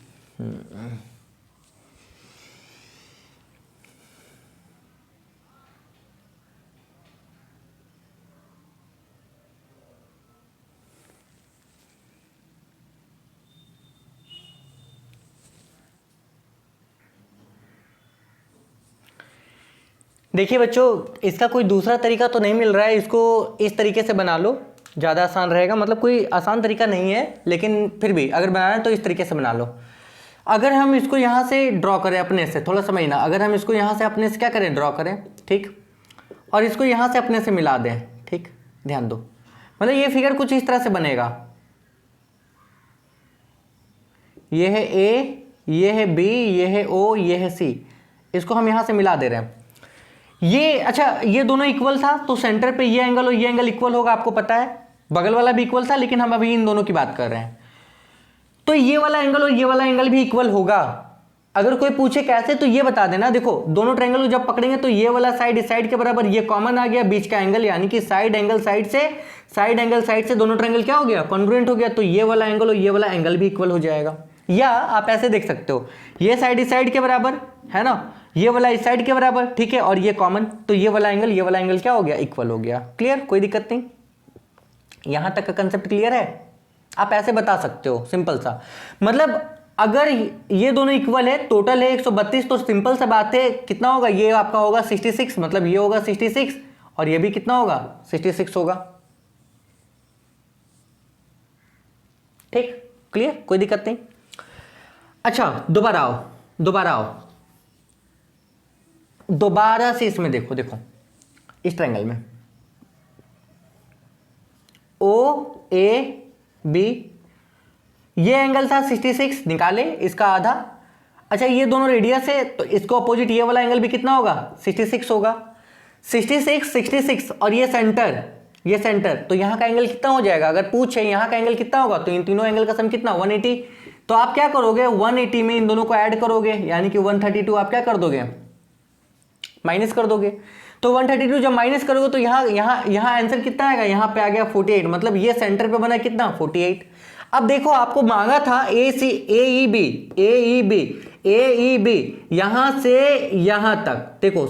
देखिए बच्चों, इसका कोई दूसरा तरीका तो नहीं मिल रहा है, इसको इस तरीके से बना लो, ज़्यादा आसान रहेगा। मतलब कोई आसान तरीका नहीं है, लेकिन फिर भी अगर बनाना है तो इस तरीके से बना लो। अगर हम इसको यहाँ से ड्रॉ करें अपने से, थोड़ा समझना, अगर हम इसको यहाँ से अपने से क्या करें, ड्रॉ करें, ठीक, और इसको यहाँ से अपने से मिला दें, ठीक, ध्यान दो, मतलब ये फिगर कुछ इस तरह से बनेगा। ये है ए, ये है बी, ये है ओ, ये है सी, इसको हम यहाँ से मिला दे रहे हैं। ये अच्छा, ये दोनों इक्वल था तो सेंटर पे ये एंगल और ये एंगल इक्वल होगा, आपको पता है। बगल वाला भी इक्वल था, लेकिन हम अभी इन दोनों की बात कर रहे हैं। तो ये वाला एंगल और ये वाला एंगल भी इक्वल होगा। अगर कोई पूछे कैसे, तो ये बता देना। देखो दोनों ट्रायंगल को जब पकड़ेंगे तो ये वाला साइड इस साइड के बराबर, ये कॉमन आ गया बीच का एंगल, यानी कि साइड एंगल साइड से दोनों ट्रायंगल क्या हो गया, कॉन्ग्रुएंट हो गया। तो ये वाला एंगल और ये वाला एंगल भी इक्वल हो जाएगा। या आप ऐसे देख सकते हो, ये साइड इस साइड के बराबर है ना, ये वाला इस साइड के बराबर, ठीक है, और ये कॉमन, तो ये वाला एंगल क्या हो गया, इक्वल हो गया। क्लियर, कोई दिक्कत नहीं, यहां तक का कंसेप्ट क्लियर है। आप ऐसे बता सकते हो, सिंपल सा। मतलब अगर ये दोनों इक्वल है, टोटल है 132, तो सिंपल सा बात है, कितना होगा, ये आपका होगा 66, मतलब ये होगा 66, और ये भी कितना होगा, 66 होगा। ठीक, क्लियर, कोई दिक्कत नहीं। अच्छा दोबारा आओ, दोबारा से इसमें देखो, इस ट्रायंगल में ओ ए बी, ये एंगल था 66, निकाले इसका आधा। अच्छा ये दोनों रेडियस है, तो इसको अपोजिट ये वाला एंगल भी कितना होगा, 66 होगा। 66 और ये सेंटर, तो यहाँ का एंगल कितना हो जाएगा, अगर पूछे यहाँ का एंगल कितना होगा, तो इन तीनों एंगल का सम कितना, 180। तो आप क्या करोगे, 180 में इन दोनों को ऐड करोगे, यानी कि 132 आप क्या कर दोगे, माइनस कर दोगे। तो 132 जब माइनस करोगे तो यहाँ आंसर कितना आएगा, यहाँ पे आ गया 48, मतलब ये सेंटर पे बना कितना, 48। अब देखो आपको मांगा था ए ई बी, यहां से यहां तक, देखो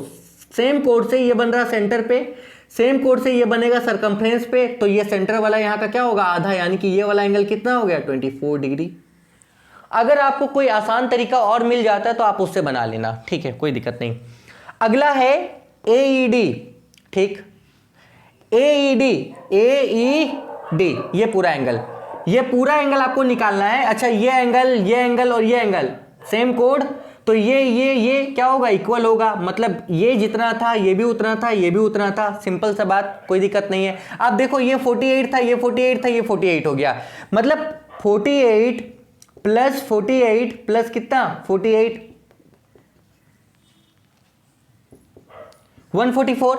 सेम कोड से ये बन रहा सेंटर पे, सेम कोड से ये बनेगा सरकमफ्रेंस पे, तो ये सेंटर वाला यहाँ का क्या होगा, आधा, यानी कि ये वाला एंगल कितना हो गया, 24 डिग्री। अगर आपको कोई आसान तरीका और मिल जाता है तो आप उससे बना लेना, ठीक है, कोई दिक्कत नहीं। अगला है AED, ठीक, AED, ये पूरा एंगल आपको निकालना है। अच्छा ये एंगल और ये एंगल सेम कोड, तो ये क्या होगा, इक्वल होगा, मतलब ये जितना था ये भी उतना था, ये भी उतना था, सिंपल सा बात, कोई दिक्कत नहीं है। अब देखो ये 48 था, ये 48 हो गया, मतलब 48 प्लस कितना, 48, 144।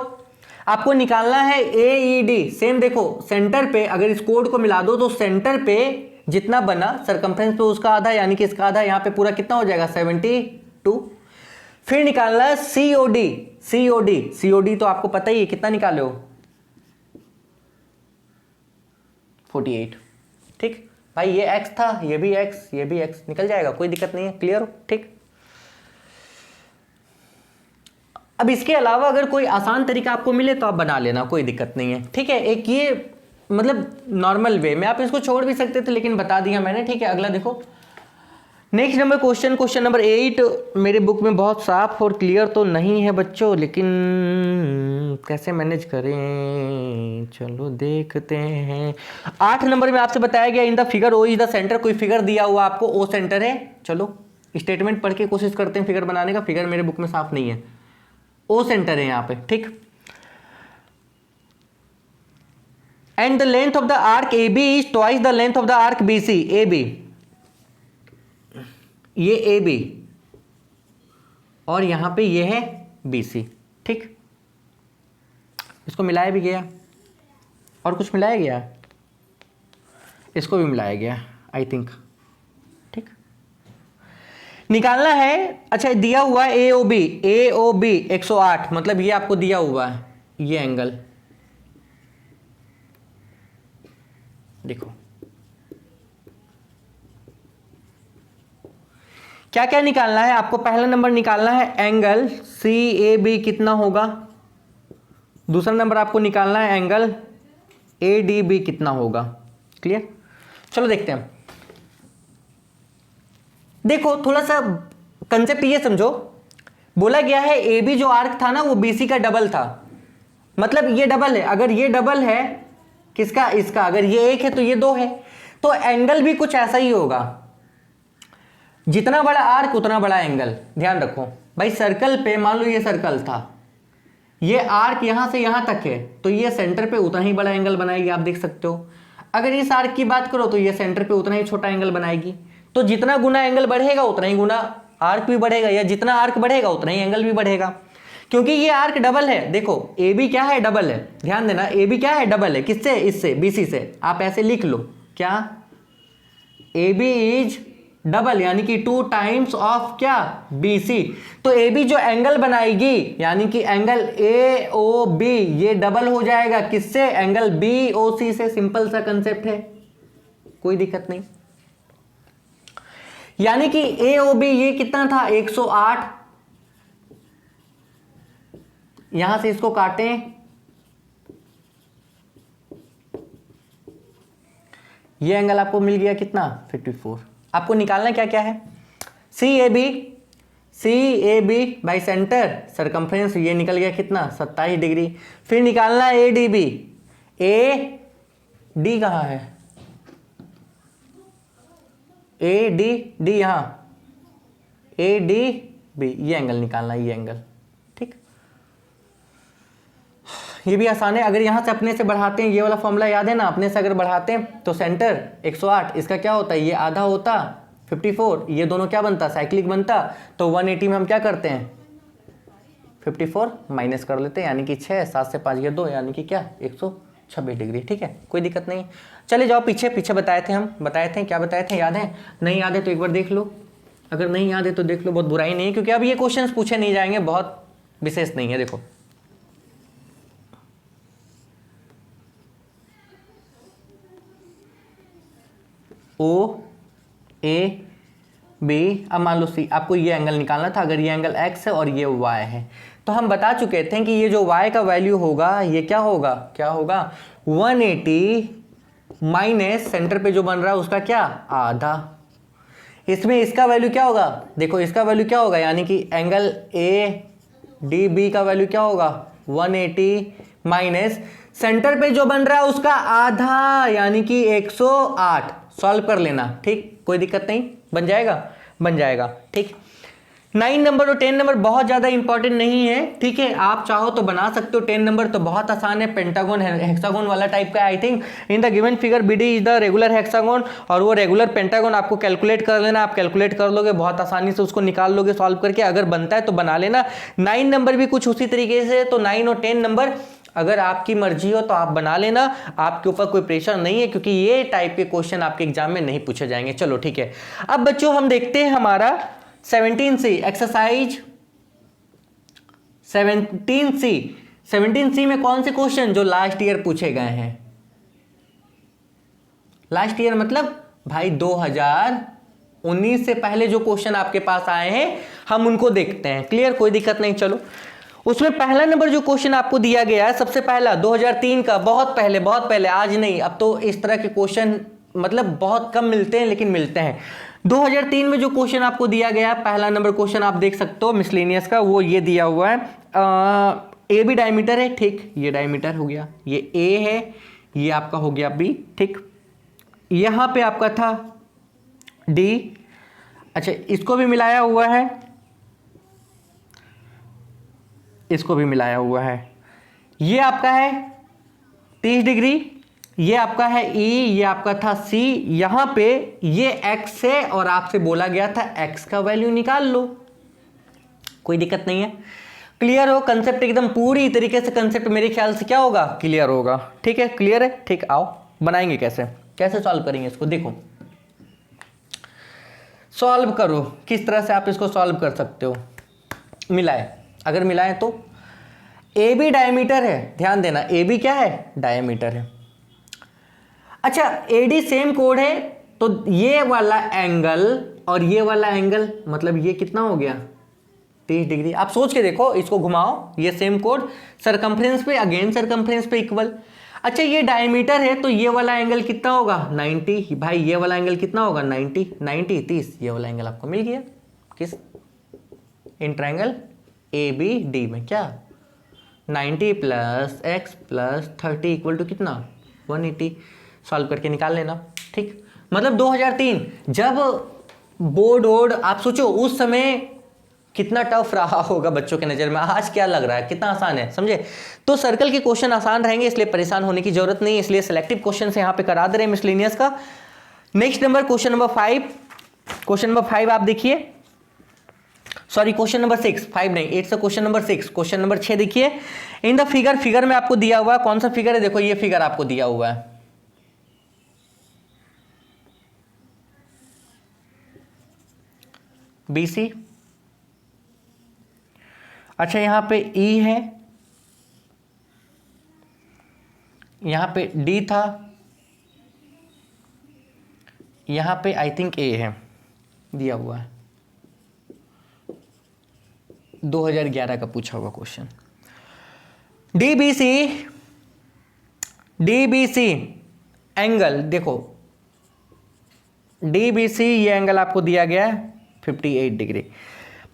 आपको निकालना है AED, सेम देखो सेंटर पे, अगर इस कोड को मिला दो तो सेंटर पे जितना बना सरकमफ्रेंस पे उसका आधा, यानी कि इसका आधा, यहां पे पूरा कितना हो जाएगा, 72। फिर निकालना है COD तो आपको पता ही है, कितना निकाले हो, 48। ठीक भाई, ये x था, ये भी x निकल जाएगा, कोई दिक्कत नहीं है, क्लियर हो, ठीक। अब इसके अलावा अगर कोई आसान तरीका आपको मिले तो आप बना लेना, कोई दिक्कत नहीं है, ठीक है। एक ये मतलब नॉर्मल वे में, आप इसको छोड़ भी सकते थे लेकिन बता दिया मैंने, ठीक है। अगला देखो, नेक्स्ट नंबर क्वेश्चन नंबर 8 मेरे बुक में बहुत साफ और क्लियर तो नहीं है बच्चों, लेकिन कैसे मैनेज करें, चलो देखते हैं। 8 नंबर में आपसे बताया गया in the figure O is the centre, कोई फिगर दिया हुआ आपको, ओ सेंटर है। चलो स्टेटमेंट पढ़ के कोशिश करते हैं फिगर बनाने का, फिगर मेरे बुक में साफ नहीं है, ओ सेंटर है यहाँ पे, ठीक। And the length of the arc A B is twice the length of the arc B C. A B, ये ए बी और यहां पे ये है बी सी, ठीक। इसको मिलाया भी गया और कुछ मिलाया गया, इसको भी मिलाया गया आई थिंक, ठीक। निकालना है, अच्छा दिया हुआ है ए ओ बी 108, मतलब ये आपको दिया हुआ है ये एंगल, देखो क्या क्या निकालना है आपको। पहला नंबर निकालना है एंगल सी ए बी कितना होगा, दूसरा नंबर आपको निकालना है एंगल ए डी बी कितना होगा, क्लियर। चलो देखते हैं। देखो थोड़ा सा कंसेप्ट ये समझो, बोला गया है ए बी जो आर्क था ना वो बी सी का डबल था, मतलब ये डबल है, अगर ये डबल है किसका, इसका, अगर ये एक है तो ये दो है, तो एंगल भी कुछ ऐसा ही होगा, जितना बड़ा आर्क उतना बड़ा एंगल। ध्यान रखो भाई, सर्कल पे मान लो ये सर्कल था, ये आर्क यहां से यहां तक है, तो ये सेंटर पे उतना ही बड़ा एंगल बनाएगी, आप देख सकते हो। अगर इस आर्क की बात करो तो ये सेंटर पे उतना ही छोटा एंगल बनाएगी, तो जितना गुना एंगल बढ़ेगा उतना ही गुना आर्क भी बढ़ेगा, या जितना आर्क बढ़ेगा उतना ही एंगल भी बढ़ेगा, क्योंकि ये आर्क डबल है। देखो ए बी क्या है, डबल है, ध्यान देना, ए बी क्या है, डबल है, किससे, इससे, बी सी से। आप ऐसे लिख लो, क्या, ए बी इज डबल, यानी कि 2 टाइम्स ऑफ क्या, बी सी। तो ए बी जो एंगल बनाएगी, यानी कि एंगल ए ओ बी, ये डबल हो जाएगा किससे, एंगल बी ओ सी से। सिंपल सा कंसेप्ट है, कोई दिक्कत नहीं। यानी कि ए ओ बी ये कितना था, 108, यहां से इसको काटें, ये एंगल आपको मिल गया कितना, 54। आपको निकालना क्या क्या है, C A B by centre circumference, ये निकल गया कितना, 27 डिग्री। फिर निकालना है A D B, A D कहां है, ए डी डी यहां, ए डी बी, ये एंगल निकालना है, ये एंगल, ठीक। ये भी आसान है, अगर यहां से अपने से बढ़ाते हैं, ये वाला फॉर्मूला याद है ना, अपने से अगर बढ़ाते हैं तो सेंटर 108, इसका क्या होता है, ये आधा होता 54, ये दोनों क्या बनता, साइक्लिक बनता, तो 180 में हम क्या करते हैं, 54 माइनस कर लेते हैं, यानी कि 6, 7 से 5 ये 2, यानी कि क्या, 126 डिग्री, ठीक है, कोई दिक्कत नहीं। चले जाओ पीछे, पीछे बताए थे हम, बताए थे, क्या बताए थे, याद है, नहीं याद है तो एक बार देख लो, अगर नहीं याद है तो देख लो, बहुत बुराई नहीं है, क्योंकि अब ये क्वेश्चन पूछे नहीं जाएंगे, बहुत विशेष नहीं है। देखो ओ ए बी, अब मान लो सी, आपको ये एंगल निकालना था, अगर ये एंगल एक्स है और ये वाई है, तो हम बता चुके थे कि ये जो वाई का वैल्यू होगा ये क्या होगा, क्या होगा, 180 माइनस सेंटर पे जो बन रहा है उसका क्या, आधा। इसमें इसका वैल्यू क्या होगा, देखो इसका वैल्यू क्या होगा, यानी कि एंगल ए डी बी का वैल्यू क्या होगा, 180 माइनस सेंटर पे जो बन रहा है उसका आधा, यानी कि 108। सॉल्व कर लेना, ठीक, कोई दिक्कत नहीं, बन जाएगा, बन जाएगा, ठीक। 9 नंबर और 10 नंबर बहुत ज्यादा इंपॉर्टेंट नहीं है, ठीक है, आप चाहो तो बना सकते हो। 10 नंबर तो बहुत आसान है, पेंटागन हेक्सागन वाला टाइप का, I think in the given figure B D is the regular hexagon, और वो रेगुलर पेंटागन आपको कैलकुलेट कर लेना, आप कैलकुलेट कर लोगे, बहुत आसानी से उसको निकाल लोगे सॉल्व करके, अगर बनता है तो बना लेना। 9 नंबर भी कुछ उसी तरीके से, तो 9 और 10 नंबर अगर आपकी मर्जी हो तो आप बना लेना, आपके ऊपर कोई प्रेशर नहीं है, क्योंकि ये टाइप के क्वेश्चन आपके एग्जाम में नहीं पूछे जाएंगे। चलो ठीक है, अब बच्चों हम देखते हैं हमारा 17C, एक्सरसाइज 17C में कौन से क्वेश्चन जो लास्ट ईयर पूछे गए हैं, लास्ट ईयर मतलब भाई 2019 से पहले जो क्वेश्चन आपके पास आए हैं हम उनको देखते हैं, क्लियर, कोई दिक्कत नहीं। चलो उसमें पहला नंबर जो क्वेश्चन आपको दिया गया है सबसे पहला 2003 का, बहुत पहले, आज नहीं, अब तो इस तरह के क्वेश्चन मतलब बहुत कम मिलते हैं लेकिन मिलते हैं। 2003 में जो क्वेश्चन आपको दिया गया है, पहला नंबर क्वेश्चन आप देख सकते हो मिसलेनियस का, वो ये दिया हुआ है, ए बी डायमीटर है, ठीक, ये डायमीटर हो गया, ये ए है, ये आपका हो गया बी, ठीक, यहां पे आपका था डी, अच्छा इसको भी मिलाया हुआ है, इसको भी मिलाया हुआ है, ये आपका है 30 डिग्री, ये आपका है E, ये आपका था C, यहां पे ये X है और आपसे बोला गया था X का वैल्यू निकाल लो, कोई दिक्कत नहीं है, क्लियर हो कंसेप्ट, एकदम पूरी तरीके से कंसेप्ट मेरे ख्याल से क्या होगा, क्लियर होगा, ठीक है, क्लियर है, ठीक, आओ बनाएंगे कैसे, कैसे सॉल्व करेंगे इसको, देखो सॉल्व करो, किस तरह से आप इसको सॉल्व कर सकते हो, मिलाए, अगर मिलाएं तो ए बी डायमीटर है, ध्यान देना ए बी क्या है, डायमीटर है, अच्छा एडी सेम कोड है, तो ये वाला एंगल और ये वाला एंगल मतलब ये कितना हो गया 30 डिग्री, आप सोच के देखो, इसको घुमाओ, ये सेम कोड, सरकमफ्रेंस पे अगेन सरकमफ्रेंस पे इक्वल, अच्छा ये डायमीटर है तो ये वाला एंगल कितना होगा 90, भाई ये वाला एंगल कितना होगा 90, 90 30, ये वाला एंगल आपको मिल गया, किस in triangle A B D में, क्या 90 plus X plus 30 equal to कितना 180, सॉल्व करके निकाल लेना, ठीक, मतलब 2003 जब बोर्ड आप सोचो उस समय कितना टफ रहा होगा बच्चों के नजर में, आज क्या लग रहा है कितना आसान है, समझे, तो सर्कल के क्वेश्चन आसान रहेंगे, इसलिए परेशान होने की जरूरत नहीं, इसलिए सिलेक्टिव क्वेश्चन यहाँ पे करा दे रहे हैं मिसलेनियस का। Next number question number 5, question number 5 आप देखिए, सॉरी क्वेश्चन नंबर 6, 5 नहीं 8 से क्वेश्चन नंबर 6, क्वेश्चन नंबर 6 देखिए, इन द फिगर में आपको दिया हुआ है, कौन सा फिगर है, देखो ये फिगर आपको दिया हुआ है, BC, अच्छा यहां पे E है, यहां पे D था, यहां पे आई थिंक A है, दिया हुआ है, 2011 का पूछा हुआ क्वेश्चन, DBC एंगल, देखो DBC ये एंगल आपको दिया गया है 58 डिग्री,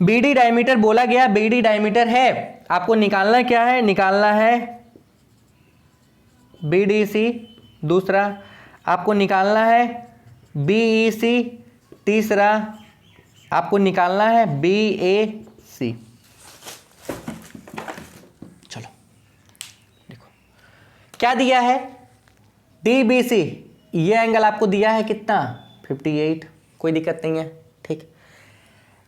BD डायमीटर बोला गया, BD डायमीटर है, आपको निकालना क्या है, निकालना है BDC, दूसरा आपको निकालना है BEC, तीसरा आपको निकालना है BAC, चलो देखो क्या दिया है, DBC ये एंगल आपको दिया है कितना 58, कोई दिक्कत नहीं है, ठीक,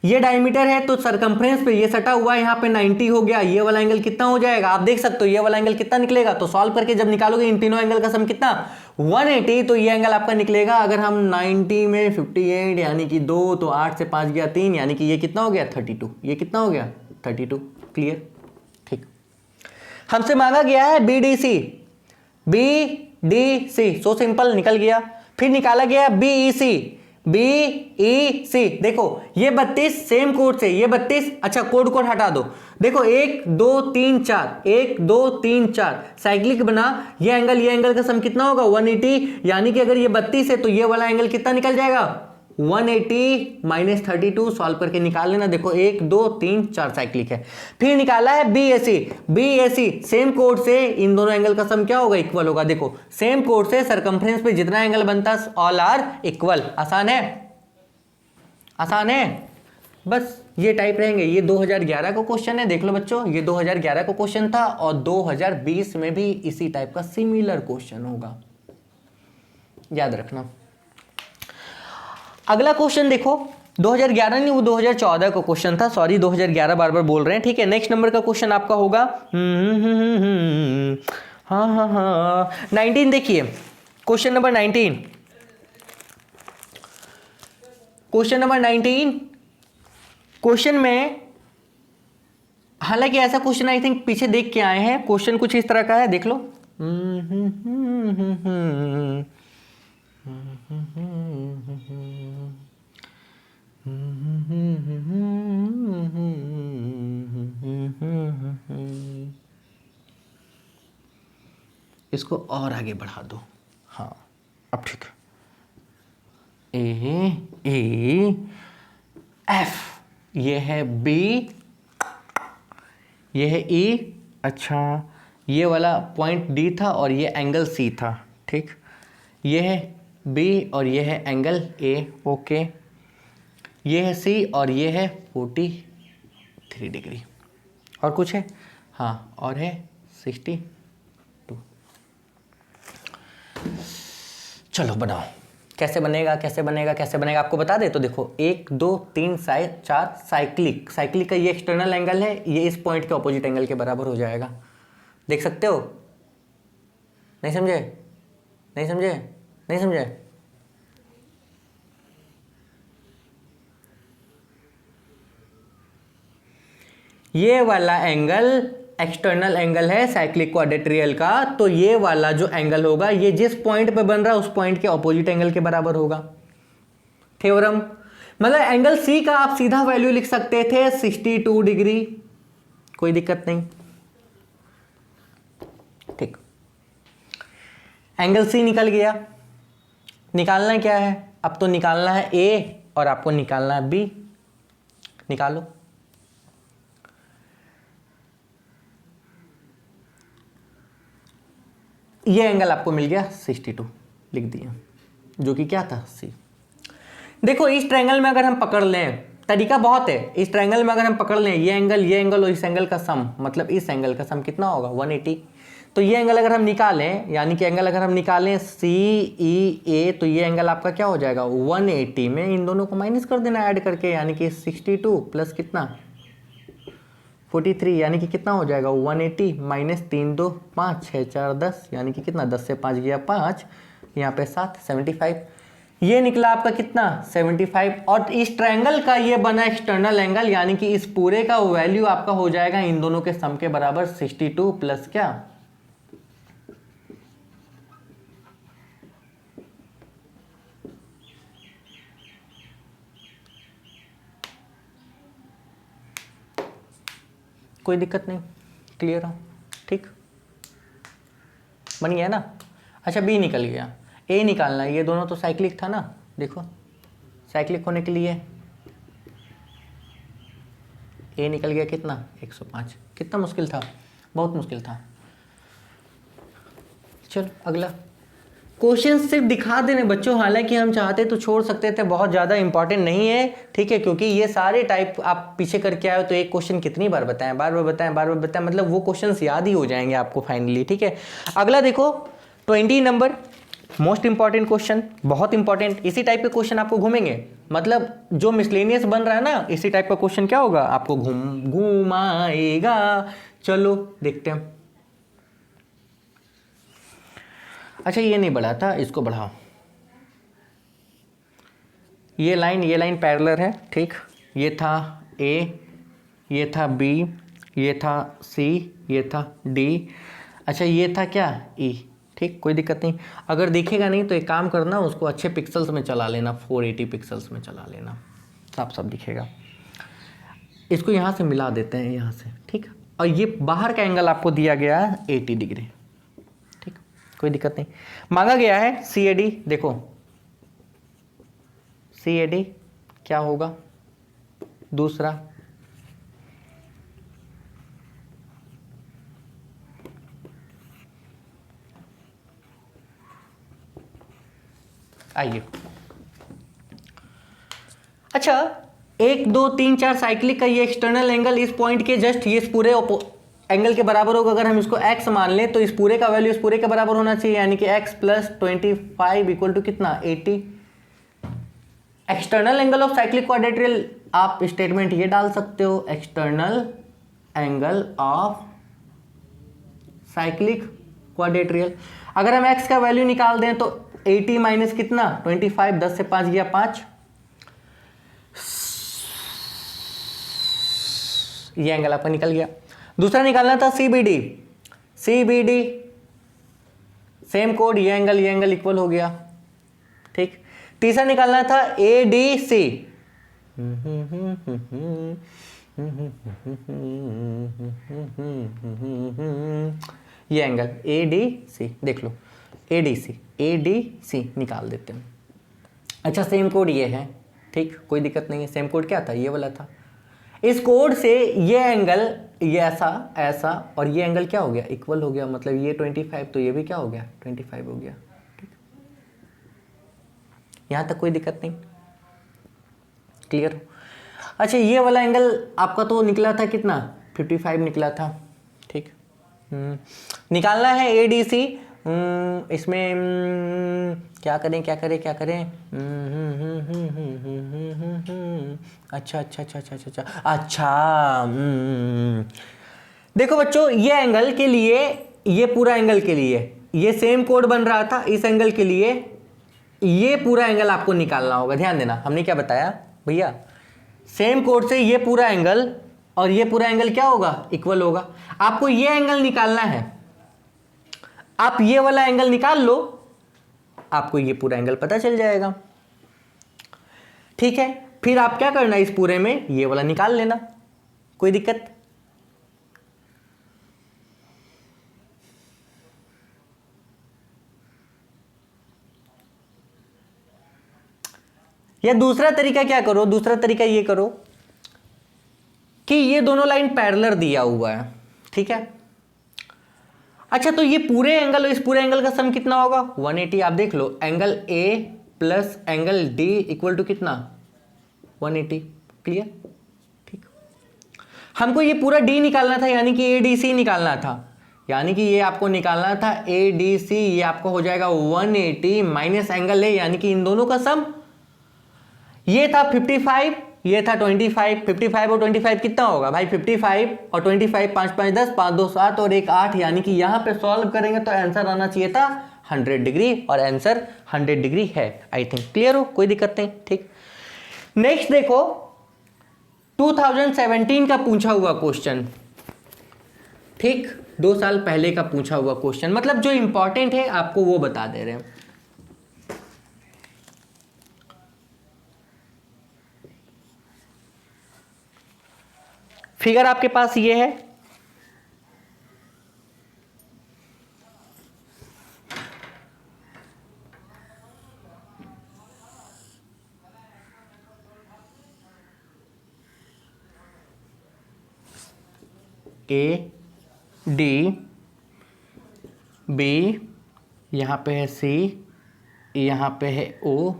ये डायमीटर है तो सरकमफ्रेंस पे ये सटा हुआ है, यहाँ पे 90 हो गया, ये वाला एंगल कितना हो जाएगा, आप देख सकते हो ये वाला एंगल कितना निकलेगा, तो सॉल्व करके जब निकालोगे इन तीनों एंगल का सम कितना 180, तो ये एंगल आपका निकलेगा, अगर हम 90 में 58 यानी कि 2, तो 8 से 5 गया 3, यानी कि ये कितना हो गया 32, ये कितना हो गया 32, क्लियर, ठीक, हमसे मांगा गया है BDC, सो सिंपल निकल गया, फिर निकाला गया BEC, देखो ये 32 सेम कोड से, ये 32, अच्छा कोड हटा दो, देखो 1 2 3 4, 1 2 3 4 साइक्लिक बना, ये एंगल का सम कितना होगा 180, यानी कि अगर ये 32 है तो ये वाला एंगल कितना निकल जाएगा 180 माइनस 32, सॉल्व करके निकाल लेना, देखो 1 2 3 4 साइक्लिक है, फिर निकाला है BAC सेम कोड से, इन दोनों एंगल का सम क्या होगा इक्वल होगा, देखो सेम कोड से सरकमफ्रेंस पे जितना एंगल बनता है ऑल आर इक्वल, आसान है, आसान है, बस ये टाइप रहेंगे, ये 2011 का क्वेश्चन है, देख लो बच्चों ये 2011 का क्वेश्चन था, और 2020 में भी इसी टाइप का सिमिलर क्वेश्चन होगा, याद रखना। अगला क्वेश्चन देखो 2011 नहीं, वो 2014 का क्वेश्चन था, सॉरी 2011 बार बार बोल रहे हैं, ठीक है, नेक्स्ट नंबर का क्वेश्चन आपका होगा हाँ 19, देखिए question number 19, question number 19, question में हालांकि ऐसा क्वेश्चन आई थिंक पीछे देख के आए हैं, क्वेश्चन कुछ इस तरह का है, देख लो, इसको और आगे बढ़ा दो। हाँ अब ठीक है। ए एफ, ये है बी, ये है ई। अच्छा ये वाला पॉइंट डी था और ये एंगल सी था, ठीक। ये है बी और ये है एंगल ए, ओके। ये है सी और ये है 43 डिग्री। और कुछ है? हाँ और है 62। चलो बनाओ। कैसे बनेगा कैसे बनेगा कैसे बनेगा आपको बता दे तो देखो 1 2 3 4 साइक्लिक, साइक्लिक का ये एक्सटर्नल एंगल है, ये इस पॉइंट के ऑपोजिट एंगल के बराबर हो जाएगा। देख सकते हो? नहीं समझे? नहीं समझे? नहीं समझे? ये वाला एंगल एक्सटर्नल एंगल है साइक्लिक क्वाड्रेट्रियल का, तो ये वाला जो एंगल होगा ये जिस पॉइंट पे बन रहा है उस पॉइंट के ऑपोजिट एंगल के बराबर होगा। थ्योरम मतलब एंगल सी का आप सीधा वैल्यू लिख सकते थे 62 डिग्री, कोई दिक्कत नहीं, ठीक। एंगल सी निकल गया। निकालना क्या है अब? तो निकालना है ए और आपको निकालना है बी। निकालो। ये एंगल आपको मिल गया 62, लिख दिया, जो कि क्या था सी। देखो इस ट्रायंगल में अगर हम पकड़ लें, तरीका बहुत है, इस ट्रायंगल में अगर हम पकड़ लें ये एंगल और इस एंगल का सम, मतलब इस एंगल का सम कितना होगा 180। तो ये एंगल अगर हम निकालें, यानी कि एंगल अगर हम निकालें सी ई ए, तो ये एंगल आपका क्या हो जाएगा 180 में इन दोनों को माइनस कर देना ऐड करके, यानी कि 62 प्लस कितना 43, यानी कि कितना हो जाएगा 180 माइनस 3 2 5 6 4 10, यानी कि कितना 10 से 5 गया 5, यहाँ पे 7 75। ये निकला आपका कितना 75। और इस ट्रायंगल का ये बना एक्सटर्नल एंगल, यानी कि इस पूरे का वैल्यू आपका हो जाएगा इन दोनों के सम के बराबर 62 प्लस क्या, कोई दिक्कत नहीं, क्लियर हो? ठीक बन गया ना। अच्छा बी निकल गया, ए निकालना है। ये दोनों तो साइक्लिक था ना, देखो साइक्लिक होने के लिए ए निकल गया कितना 105। कितना मुश्किल था? बहुत मुश्किल था। चलो अगला क्वेश्चन सिर्फ दिखा देने बच्चों, हालांकि हम चाहते तो छोड़ सकते थे, बहुत ज़्यादा इंपॉर्टेंट नहीं है, ठीक है, क्योंकि ये सारे टाइप आप पीछे करके आए हो, तो एक क्वेश्चन कितनी बार बताएं, बार बार बताएं, बार बार बताएं, मतलब वो क्वेश्चंस याद ही हो जाएंगे आपको फाइनली, ठीक है। अगला देखो 20 नंबर, मोस्ट इंपॉर्टेंट क्वेश्चन, बहुत इंपॉर्टेंट। इसी टाइप के क्वेश्चन आपको घूमेंगे, मतलब जो मिसलेनियस बन रहा है ना, इसी टाइप का क्वेश्चन क्या होगा आपको घुमाएगा। चलो देखते हैं। अच्छा ये नहीं बढ़ा था, इसको बढ़ाओ। ये लाइन पैरेलल है, ठीक। ये था ए, ये था बी, ये था सी, ये था डी। अच्छा ये था क्या ई, ठीक, कोई दिक्कत नहीं। अगर दिखेगा नहीं तो एक काम करना, उसको अच्छे पिक्सल्स में चला लेना, 480 पिक्सल्स में चला लेना, साफ साफ दिखेगा। इसको यहाँ से मिला देते हैं, यहाँ से, ठीक। और ये बाहर का एंगल आपको दिया गया है 80 डिग्री, ठीक, कोई दिक्कत नहीं। मांगा गया है सी ए डी, देखो सी ए डी क्या होगा, दूसरा आइए। अच्छा 1 2 3 4 साइक्लिक का ये एक्सटर्नल एंगल इस पॉइंट के जस्ट ये इस पूरे एंगल के बराबर होगा। अगर हम इसको x मान लें तो इस पूरे का वैल्यू इस पूरे के बराबर होना चाहिए, यानी कि x प्लस 25 इक्वल टू कितना 80। एक्सटर्नल एंगल ऑफ साइक्लिक क्वाड्रेट्रियल आप स्टेटमेंट ये डाल सकते हो, एक्सटर्नल एंगल ऑफ साइक्लिक क्वाड्रेट्रियल। अगर हम x का वैल्यू निकाल दें तो 80 माइनस कितना 25, 10 से 5 गया 5, ये एंगल आपका निकल गया। दूसरा निकालना था CBD, CBD सेम कोड, ये एंगल इक्वल हो गया, ठीक। तीसरा निकालना था ADC, ये एंगल ए डी सी, देख लो ए डी सी निकाल देते हैं। अच्छा सेम कोड ये है, ठीक, कोई दिक्कत नहीं है। सेम कोड क्या था, ये वाला था। इस कोड से ये एंगल ये ऐसा और ये एंगल क्या हो गया, इक्वल हो गया, मतलब ये 25 तो ये भी क्या हो गया 25 हो गया, ठीक। यहां तक कोई दिक्कत नहीं, क्लियर हो। अच्छा ये वाला एंगल आपका तो निकला था कितना, 55 निकला था, ठीक। निकालना है ADC। इसमें क्या करें क्या करें क्या करें, अच्छा अच्छा अच्छा अच्छा अच्छा अच्छा देखो बच्चों, ये एंगल के लिए, ये पूरा एंगल के लिए ये सेम कोड बन रहा था। इस एंगल के लिए ये पूरा एंगल आपको निकालना होगा। ध्यान देना, हमने क्या बताया भैया, सेम कोड से ये पूरा एंगल और ये पूरा एंगल क्या होगा, इक्वल होगा। आपको ये एंगल निकालना है, आप ये वाला एंगल निकाल लो, आपको ये पूरा एंगल पता चल जाएगा, ठीक है। फिर आप क्या करना, इस पूरे में ये वाला निकाल लेना, कोई दिक्कत। या दूसरा तरीका क्या करो, दूसरा तरीका ये करो कि ये दोनों लाइन पैरेलल दिया हुआ है, ठीक है। अच्छा तो ये पूरे एंगल और इस पूरे एंगल का सम कितना होगा, 180। आप देख लो, angle A plus angle D equal to कितना, 180, क्लियर, ठीक। हमको ये पूरा D निकालना था, यानी कि ADC निकालना था, यानी कि ये आपको निकालना था ADC। ये आपको हो जाएगा 180 माइनस एंगल A, यानी कि इन दोनों का सम। ये था 55, ये था 25। 55 और 25 कितना होगा भाई, 55 और 25, 5 5 10, 5 2 7 और 1 8, यानी कि यहां पे सॉल्व करेंगे तो आंसर आना चाहिए था 100 डिग्री, और आंसर 100 डिग्री है। आई थिंक क्लियर हो, कोई दिक्कत नहीं, ठीक। नेक्स्ट देखो 2017 का पूछा हुआ क्वेश्चन, ठीक, 2 साल पहले का पूछा हुआ क्वेश्चन, मतलब जो इंपॉर्टेंट है आपको वो बता दे रहे हैं। फिगर आपके पास ये है, A D B, यहाँ पे है C, यहाँ पे है O।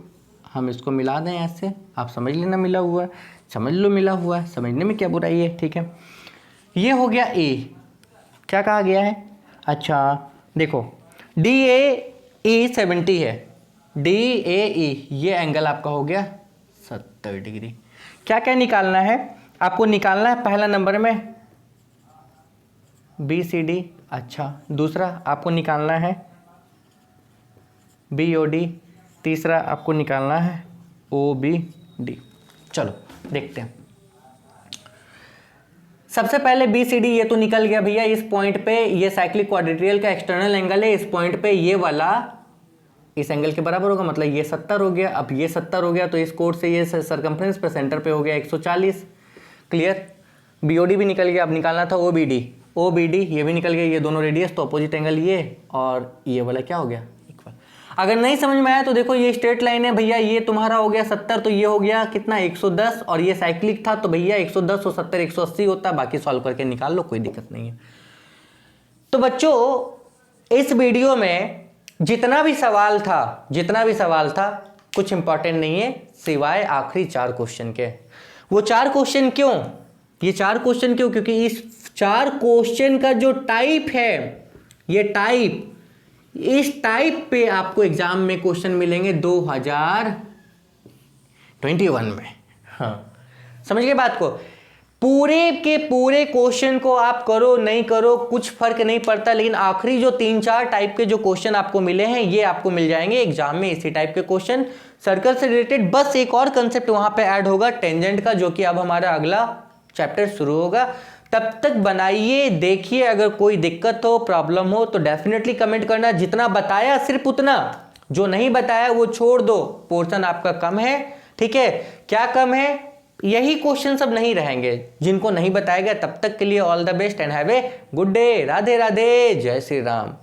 हम इसको मिला दें ऐसे, आप समझ लेना मिला हुआ है, समझ लो मिला हुआ है, समझने में क्या बुराई है, ठीक है। ये हो गया A, क्या कहा गया है, अच्छा देखो DAE 70 है, DAE ये एंगल आपका हो गया 70 डिग्री। क्या क्या निकालना है आपको, निकालना है पहला नंबर में BCD, अच्छा दूसरा आपको निकालना है BOD, तीसरा आपको निकालना है OBD। चलो देखते हैं। सबसे पहले BCD ये तो निकल गया भैया, इस पॉइंट पे ये साइक्लिक क्वाड्रिलेटरल का एक्सटर्नल एंगल है, इस पॉइंट पे ये वाला इस एंगल के बराबर होगा, मतलब ये 70 हो गया। अब ये 70 हो गया तो इस कोण से ये सरकमफ्रेंस पे सेंटर पे हो गया 140, क्लियर। BOD भी निकल गया, अब निकालना था OBD ये भी निकल गया, ये दोनों रेडियस तो अपोजिट एंगल ये, और ये वाला क्या हो गया, इक्वल। अगर नहीं समझ में आया तो देखो ये स्ट्रेट लाइन है भैया, ये तुम्हारा हो गया 70 तो ये हो गया कितना 110, और ये साइक्लिक था तो भैया 110 और 70 180 होता है, बाकी सॉल्व करके निकाल लो, कोई दिक्कत नहीं है। तो बच्चों इस वीडियो में जितना भी सवाल था कुछ इंपॉर्टेंट नहीं है सिवाय आखिरी 4 क्वेश्चन के। वो 4 क्वेश्चन क्यों, ये 4 क्वेश्चन क्यों, क्योंकि इस 4 क्वेश्चन का जो टाइप है, ये टाइप, इस टाइप पे आपको एग्जाम में क्वेश्चन मिलेंगे 2021 में। हाँ समझ गए बात को, पूरे के पूरे क्वेश्चन को आप करो नहीं करो कुछ फर्क नहीं पड़ता, लेकिन आखिरी जो 3-4 टाइप के जो क्वेश्चन आपको मिले हैं ये आपको मिल जाएंगे एग्जाम में, इसी टाइप के क्वेश्चन सर्कल से रिलेटेड। बस एक और कंसेप्ट वहां पे ऐड होगा टेंजेंट का, जो कि अब हमारा अगला चैप्टर शुरू होगा। तब तक बनाइए, देखिए, अगर कोई दिक्कत हो प्रॉब्लम हो तो डेफिनेटली कमेंट करना। जितना बताया सिर्फ उतना, जो नहीं बताया वो छोड़ दो, पोर्शन आपका कम है, ठीक है। क्या कम है, यही क्वेश्चन सब नहीं रहेंगे, जिनको नहीं बताया गया तब तक के लिए all the best and have a good day. Radhe Radhe, जय श्री राम।